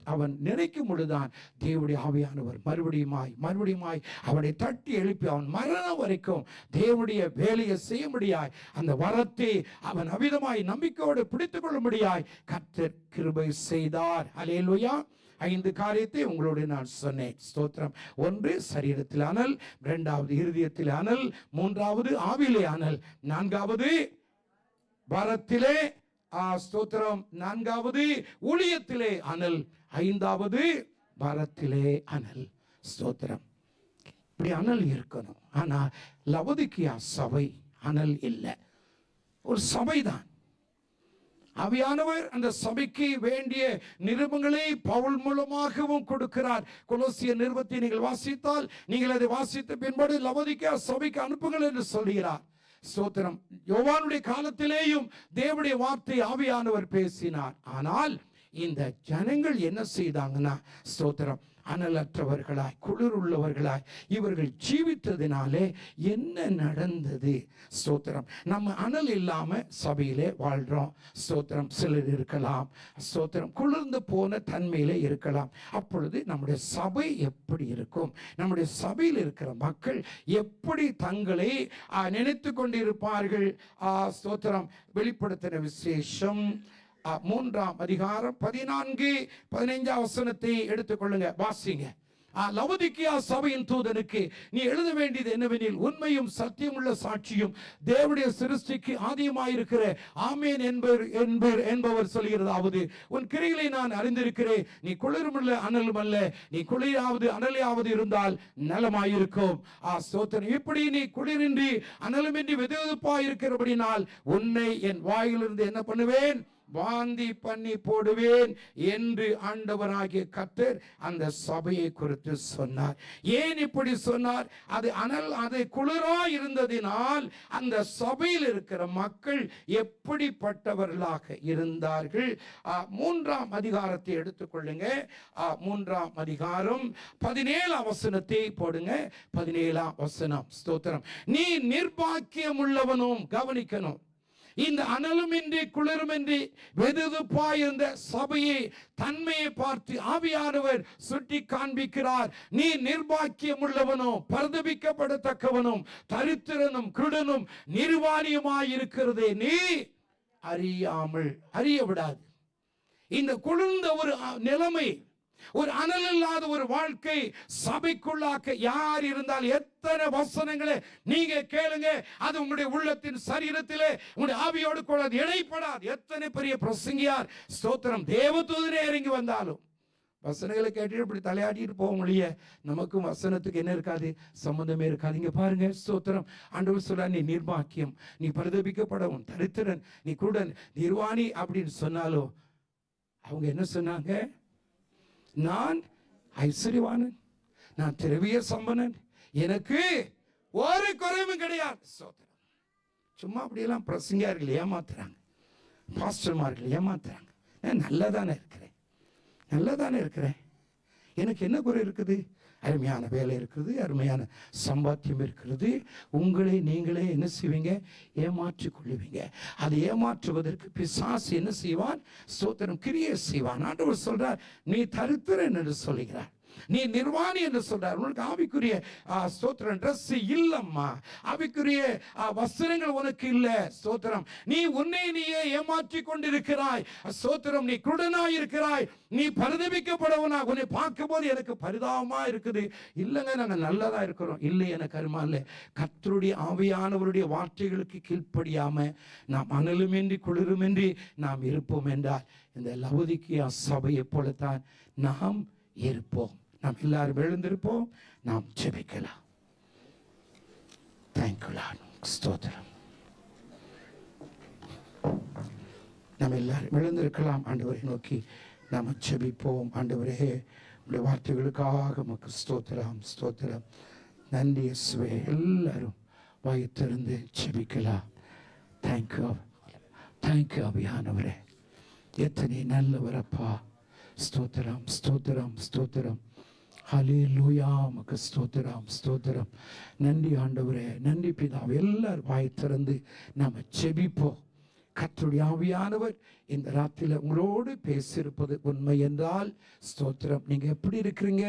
அவன் நினைக்கும் பொழுதுதான் தேவனுடைய ஆவியானவர் மறுபடியுமாய் அவனை தட்டி எழுப்பி அவன் மரணம் வரைக்கும் தேவனுடைய வேலையை செய்ய முடியாய், அந்த வரத்தை அவன் அவிதமாய் நம்பிக்கையோடு பிடித்துக் கொள்ள முடியாய் கர்த்தர் கிருபை செய்தார். அல்லேலூயா. 5 காரியத்தை உங்களோடு நான் சொன்னேன். ஸ்தோத்திரம். 1 சரீரத்தில் அனல், 2வது இருதயத்தில் அனல், 3வது ஆவிலே அனல், 4வது வரத்திலே ஸ்தோத்திரம், 4வது ஊழியத்திலே அனல், 5வது வரத்திலே அனல். ஸ்தோத்திரம். இப்படி அனல் இருக்கணும். ஆனா லவோதிக்கேயா சபை அனல் இல்லை, ஒரு சபைதான். ஆவியானவர் அந்த சபைக்கு வேண்டிய நிருபங்களை பவுல் மூலமாகவும் கொடுக்கிறார். கொலோசியர் நிருபத்தை நீங்கள் வாசித்தால், நீங்கள் அதை வாசித்த பின்பு லவோதிக்கேயா சபைக்கு அனுப்புங்கள் என்று சொல்கிறார். ஸ்தோத்திரம். யோவானுடைய காலத்திலேயும் தேவனுடைய வார்த்தை ஆவியானவர் பேசினார். ஆனால் இந்த ஜனங்கள் என்ன செய்தாங்கன்னா ஸ்தோத்திரம் அனலற்றவர்களாய் குளிர் உள்ளவர்களாய் இவர்கள் ஜீவித்ததினாலே என்ன நடந்தது? ஸ்தோத்திரம். நம்ம அனல் இல்லாம சபையிலே வாழ்றோம். ஸ்தோத்திரம். சிலர் இருக்கலாம் ஸ்தோத்திரம் குளிர்ந்து போன தன்மையிலே இருக்கலாம். அப்பொழுது நம்முடைய சபை எப்படி இருக்கும்? நம்முடைய சபையில் இருக்கிற மக்கள் எப்படி தங்களை நினைத்து கொண்டிருப்பார்கள்? ஸ்தோத்திரம். வெளிப்படுத்தின விசேஷம் 3ஆம் அதிகாரம் 14-15 வசனத்தை எடுத்துக்கொள்ளுங்க, வாசிங்க. லவோதிக்கேயா சபையின் தூதனுக்கு நீ எழுத வேண்டியது என்னவெனில், உண்மையும் சத்தியமுள்ள சாட்சியும் தேவனுடைய சிருஷ்டிக்கு ஆதியமாயிருக்கிற ஆமேன் என்பவர் சொல்கிறதாவது, உன் கிரியைகளை நான் அறிந்திருக்கிறேன். நீ குளிருமல்ல அனலும் அல்ல, நீ குளிராவது அனலையாவது இருந்தால் நலமாயிருக்கும். ஸ்தோத்திரம். இப்படி நீ குளிரின்றி அனலுமின்றி வெதுவெதுப்பாயிருக்கிறபடினால் உன்னை என் வாயிலிருந்து என்ன பண்ணுவேன்? வாந்தி பண்ணி போடுவேன் என்று ஆண்டவராகிய கர்த்தர் அந்த சபையை குறித்து சொன்னார். ஏன் இப்படி சொன்னார்? அது குளிரா இருந்ததினால் அந்த சபையில் இருக்கிற மக்கள் எப்படிப்பட்டவர்களாக இருந்தார்கள்? 3ஆம் அதிகாரத்தை எடுத்துக்கொள்ளுங்க. 3ஆம் அதிகாரம் 17ஆம் வசனத்தை போடுங்க. 17ஆம் வசனம். ஸ்தோத்திரம். நீ நிர்பாக்கியம் உள்ளவனும், கவனிக்கணும், இந்த அனலுமின்றி குளிருமின்றி வெதுவெதுப்பாயிருந்த சபையை தன்மையை பார்த்து ஆவியானவர் சுட்டி காண்பிக்கிறார். நீ நிர்பாக்கியம் உள்ளவனும் பரிதபிக்கப்படத்தக்கவனும் தரித்திரனும் குருடனும் நிர்வாணியுமாயிருக்கிறதே நீ அறிய விடாது. இந்த குளிர்ந்த ஒரு நிலைமை, ஒரு அனல் இல்லாத ஒரு வாழ்க்கை சபைக்குள்ளாக்க யார் இருந்தால் எத்தனை வசனங்களை நீங்க கேளுங்க, அது உங்களுடைய உள்ளத்தின் சரீரத்திலே உங்களுடைய ஆவியோடு கூட இணைப்படாது. எத்தனை பெரிய பிரசங்கியார் ஸ்தோத்திரம் தேவதூதனே இறங்கி வந்தாலும் வசனங்களை கேட்டு இப்படி தலையாட்டிட்டு போக முடிய, நமக்கும் வசனத்துக்கு என்ன இருக்காது? சம்பந்தமே இருக்காது. இங்க பாருங்க. ஸ்தோத்திரம். ஆண்டவர் சொல்ற, நீ நிர்பாக்கியம், நீ பரிதபிக்கப்படவும், தரித்திரன், நீ குருடன், நிர்வாணி அப்படின்னு சொன்னாலும் அவங்க என்ன சொன்னாங்க? நான் ஐஸ்வர்யவானன், நான் திரவிய சம்பனன், எனக்கு ஒரு குறைவும் கிடையாது. சும்மா அப்படியெல்லாம் பிரசங்கியார்கள் ஏமாத்துறாங்க, பாஸ்டர்மார்கள் ஏமாத்துறாங்க. நல்லதானே இருக்கிறேன், எனக்கு என்ன குறை இருக்குது? அருமையான வேலை இருக்குது, அருமையான சம்பாத்தியம் இருக்கிறது. உங்களை நீங்களே என்ன செய்வீங்க? ஏமாற்றிக் கொள்ளுவீங்க. அதை ஏமாற்றுவதற்கு பிசாசு என்ன செய்வான்? ஸ்தோத்திரம் கிரியை செய்வான். ஆண்டவர் சொல்றார், நீ தரித்திரன் என்று சொல்கிறார். நீ நிர்வாணி என்று சொல்றார். உனக்கு ஆவிக்குரிய ஸ்தோத்திரம் ட்ரெஸ் இல்லம்மா, ஆவிக்குரிய வஸ்திரங்கள் உனக்கு இல்ல. ஸ்தோத்திரம். நீ உன்னை நீயே ஏமாற்றி கொண்டிருக்கிறாய். ஸ்தோத்திரம். நீ குருடனாய் இருக்கிறாய். நீ பரிதபிக்கப்படவனா. உன்னை பார்க்கும் போது எனக்கு பரிதாபமா இருக்குது. இல்லைங்க, நாங்க நல்லதா இருக்கிறோம். இல்லை, எனக்கு அருமா இல்லை. கர்த்தருடைய ஆவியானவருடைய வார்த்தைகளுக்கு கீழ்ப்படியாம நாம் அனலுமின்றி குளிருமின்றி நாம் இருப்போம் என்றால் இந்த லவோதிக்கேயா சபையை போலத்தான் நாம் இருப்போம். நாம் எல்லாரும் எழுந்திருப்போம். நாம் ஜெபிக்கலாம். Thank you Lord. ஸ்தோத்திரம். நாம் எல்லாரும் எழுந்திருக்கலாம். ஆண்டவரை நோக்கி நாம் ஜெபிப்போம். ஆண்டவரே, உடைய வார்த்தைகளுக்காக உமக்கு ஸ்தோத்திரம், ஸ்தோத்திரம். நன்றி இயேசுவே. எல்லாரும் வாயை திறந்து ஜெபிக்கலாம். தேங்க்யூ, தேங்க்யூ ஆவியானவரே. எத்தனை நல்லவரப்பா. ஸ்தோத்திரம், ஸ்தோத்திரம், ஸ்தோத்திரம். ஹல்லேலூயா. உமக்கு ஸ்தோத்திரம், ஸ்தோத்திரம். நன்றி ஆண்டவரே, நன்றி பிதாவே. எல்லாரும் வாயை திறந்து நாம் ஜெபிப்போம். கர்த்தருடைய ஆவியானவர் இந்த ராத்திரில உங்களோடு பேசியிருப்பது உண்மை என்றால் ஸ்தோத்திரம். நீங்க எப்படி இருக்கிறீங்க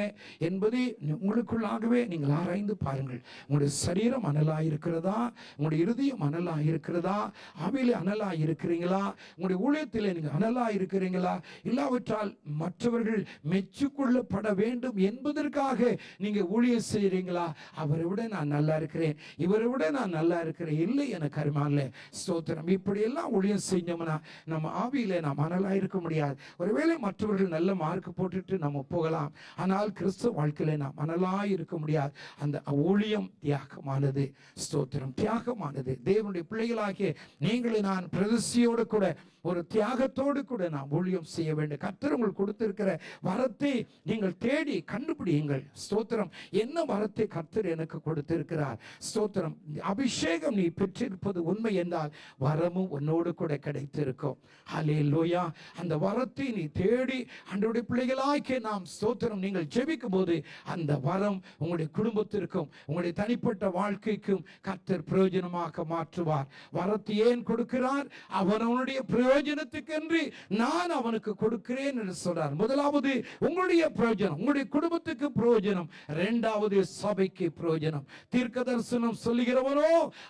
என்பதை உங்களுக்குள்ளாகவே நீங்கள் ஆராய்ந்து பாருங்கள். உங்களுடைய சரீரம் அனலாயிருக்கிறதா? உங்களுடைய இருதயம் அனலாயிருக்கிறதா? ஆவியிலே அனலாயிருக்கிறீங்களா? உங்களுடைய ஊழியத்திலே நீங்க அனலாயிருக்கிறீங்களா? இல்லாவிட்டால் மற்றவர்கள் மெச்சுக்கொள்ளப்பட வேண்டும் என்பதற்காக நீங்க ஊழியம் செய்கிறீங்களா? அவரை விட நான் நல்லா இருக்கிறேன், இவரை விட நான் நல்லா இருக்கிறேன். இல்லை, எனக்கு அருமான்ல ஸ்தோத்திரம். இப்படியெல்லாம் ஊழியம் செஞ்சோம்னா நம்ம ஆவியிலே நாம் அனலாக இருக்க முடியாது. ஒருவேளை மற்றவர்கள் நல்ல மார்க் போட்டுட்டு நம்ம போகலாம், ஆனால் கிறிஸ்துவ வாழ்க்கையில நாம் அனலாக இருக்க முடியாது. அந்த ஊழியம் தியாகமானது. ஸ்தோத்திரம், தியாகமானது. தேவனுடைய பிள்ளைகளாகிய நீங்களை நான் பிரதிஷ்டையோடு கூட ஒரு தியாகத்தோடு கூட நாம் ஊழியம் செய்ய வேண்டும். கர்த்தர் உங்களுக்கு கொடுத்திருக்கிற வரத்தை நீங்கள் தேடி கண்டுபிடியுங்கள். ஸ்தோத்திரம். என்ன வரத்தை கர்த்தர் எனக்கு கொடுத்திருக்கிறார்? ஸ்தோத்திரம். அபிஷேகம் நீ பெற்றிருப்பது உண்மை என்றால் வரமும் உன்னோடு கூட கிடைத்திருக்கும். ஹல்லேலூயா. அந்த வரத்தை நீ தேடி ஆண்டவருடைய பிள்ளைகளாகிய நாம் ஸ்தோத்திரம் நீங்கள் ஜெபிக்கும் போது அந்த வரம் உங்களுடைய குடும்பத்திற்கும் உங்களுடைய தனிப்பட்ட வாழ்க்கைக்கும் கர்த்தர் பிரயோஜனமாக மாற்றுவார். வரத்தை ஏன் கொடுக்கிறார்? அவனுடைய பிரயோஜனத்துக்கென்று நான் அவனுக்கு கொடுக்கிறேன் என்று சொல்றார். முதலாவது உங்களுடைய பிரயோஜனம், உங்களுடைய குடும்பத்துக்கு பிரயோஜனம். இரண்டாவது சபைக்கு பிரயோஜனம். தீர்க்க தரிசனம் சொல்லுகிறவனோ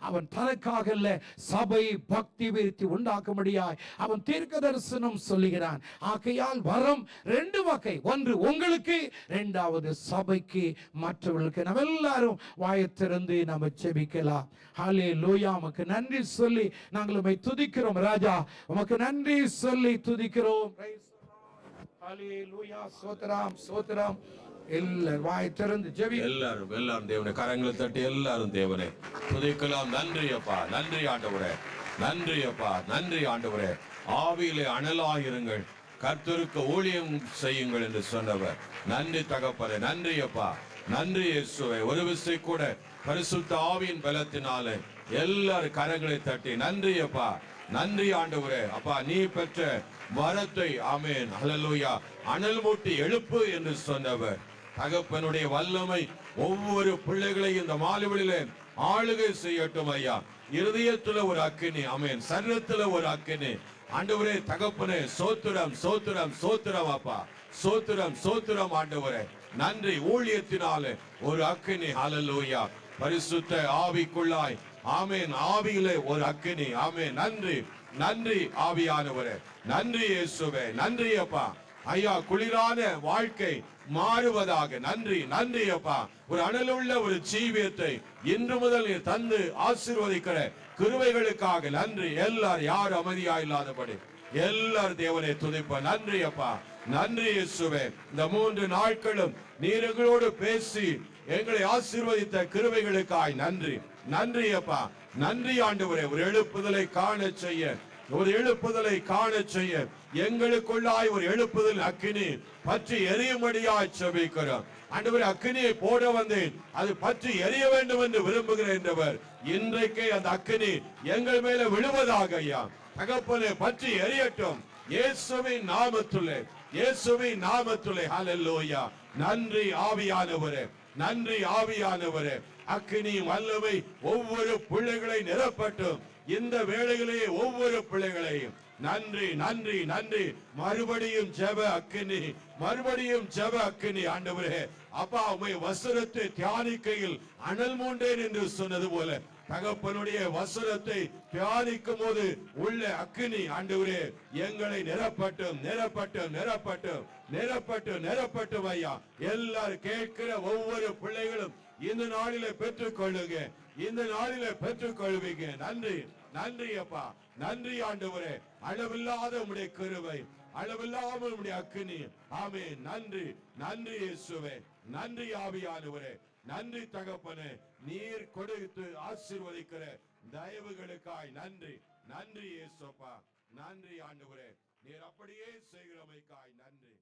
அவன் தனக்காக அல்ல, சபை பக்தி விருத்தி உண்டாக்கும்படியாய் அவன் தீர்க்க தரிசனம் சொல்லுகிறான். ஆகையால் வரம் ரெண்டு வகை. ஒன்று உங்களுக்கு, இரண்டாவது சபைக்கு, மற்றவர்களுக்கு. நம்ம எல்லாரும் வாயத்திறந்து நம்ம ஜெபிக்கலாம். ஹல்லேலூயா. உமக்கு நன்றி சொல்லி நாங்கள் உம்மை துதிக்கிறோம் ராஜா. உமக்கு நன்றி சொல்லி துதிக்கிறோம். ஹல்லேலூயா. ஸ்தோத்திரம், ஸ்தோத்திரம். எல்லாரும் வாய் திறந்து ஜெபி. எல்லாரும் தேவனே கரங்களை தட்டி எல்லாரும் தேவனே துதிக்கலாம். நன்றி அப்பா, நன்றி ஆண்டவரே, நன்றி அப்பா, நன்றி ஆண்டவரே. ஆவியிலே அனலாயிருங்கள், கர்த்தருக்கு ஊழியம் செய்யுங்கள் என்று சொன்னவர். நன்றி தகப்பனே, நன்றி அப்பா, நன்றி இயேசுவே. ஒரு விசை கூட பரிசுத்த ஆவியின் பலத்தினாலே எல்லாரும் கரங்களை தட்டி நன்றி அப்பா, நன்றி ஆண்டவரே. அப்பா, நீ பெற்ற வரத்தை ஆமென் ஹல்லேலூயா அனல் மூட்டி எழுப்பு என்று சொன்னவர். தகப்பனுடைய வல்லமை ஒவ்வொரு பிள்ளைகளையும் இந்த மாலைகளிலே ஆளுகை செய்யட்டும் ஐயா. இருதயத்துல ஒரு அக்கினி, ஆமென், சரீரத்துல ஒரு அக்கினி. ஆண்டவரே தகப்பனே, சோத்திரம், சோத்திரம், சோத்திரம் அப்பா, சோத்திரம், சோத்திரம் ஆண்டவரே. நன்றி. ஊழியத்தினாலே ஒரு அக்கினி. ஹல்லேலூயா. பரிசுத்த ஆவிக்குள்ளாய் ஆமென், ஆவியிலே ஒரு அக்கினி. ஆமென். நன்றி, நன்றி ஆவியானவரே, நன்றி இயேசுவே, நன்றி அப்பா. ஐயா, குளிரான வாழ்க்கை மாறுவதாக. நன்றி, நன்றி அப்பா. ஒரு அனலுள்ள ஒரு ஜீவியத்தை இன்று முதல் நீர் தந்து ஆசீர்வதிக்கிற கிருபைகளுக்காக நன்றி. எல்லாரும் யாரும் அமைதியா இல்லாதபடி எல்லாரும் தேவனை துதிப்ப. நன்றி அப்பா, நன்றி இயேசுவே. இந்த 3 நாட்களும் நீர் எங்களோடு பேசி எங்களை ஆசீர்வதித்த கிருபைகளுக்காய் நன்றி, நன்றி அப்பா, நன்றி ஆண்டவரே. ஒரு எழுப்புதலை காண செய்ய, ஒரு எழுப்புதலை காண செய்ய எங்களுக்குள்ளாய் ஒரு எழுப்புதல் அக்கினி பற்றி எரியும்படியாய் ஜெபிக்கிறோம். ஆண்டவரே, அக்கினியை போட வந்தேன், அது பற்றி எரிய வேண்டும் என்று விரும்புகிறேன் என்றவர். இன்றைக்கே அந்த அக்கினி எங்கள் மேல விழுவதாக ஐயா. தகப்பனே, பற்றி எரியட்டும் இயேசுவின் நாமத்திலே, இயேசுவின் நாமத்திலே. ஹல்லேலூயா. நன்றி ஆவியானவரே, நன்றி ஆவியானவரே. அக்கினி வல்லமை ஒவ்வொரு பிள்ளைகளை நிரப்பட்டும். இந்த வேளையிலே ஒவ்வொரு பிள்ளைகளையும் நன்றி நன்றி நன்றி. மறுபடியும் ஜெப அக்கினி, மறுபடியும் ஜெப அக்கினி. ஆண்டவரே அப்பா, உம்மை வசனத்தை தியானிக்கையில் அனல் மூண்டேன் என்று சொன்னது போல தகப்பனுடைய வசனத்தை தியானிக்கும் போது உள்ள அக்கினி ஆண்டவரே எங்களை நிரப்பட்டும் நிரப்பட்டும் நிரப்பட்டும் நிரப்பட்டும் நிரப்பட்டும் ஐயா. எல்லாரும் கேட்கிற ஒவ்வொரு பிள்ளைகளும் இந்த நாளில பெற்றுக் கொள்ளுங்க, இந்த நாளில பெற்றுக் கொள்வீங்க. நன்றி நன்றி அப்பா, நன்றி ஆண்டவரே. அளவில்லாத உம்முடைய கிருபை, அளவில்லாத உம்முடைய அக்கினி. ஆமென். நன்றி நன்றி இயேசுவே, நன்றி ஆவியானவரே, நன்றி தகப்பனே. நீர் கொடுத்து ஆசீர்வதிக்கிற தயவுகளுக்காய் நன்றி நன்றி இயேசுப்பா, நன்றி ஆண்டவரே. நீர் அப்படியே செய்கிறமைக்காய் நன்றி.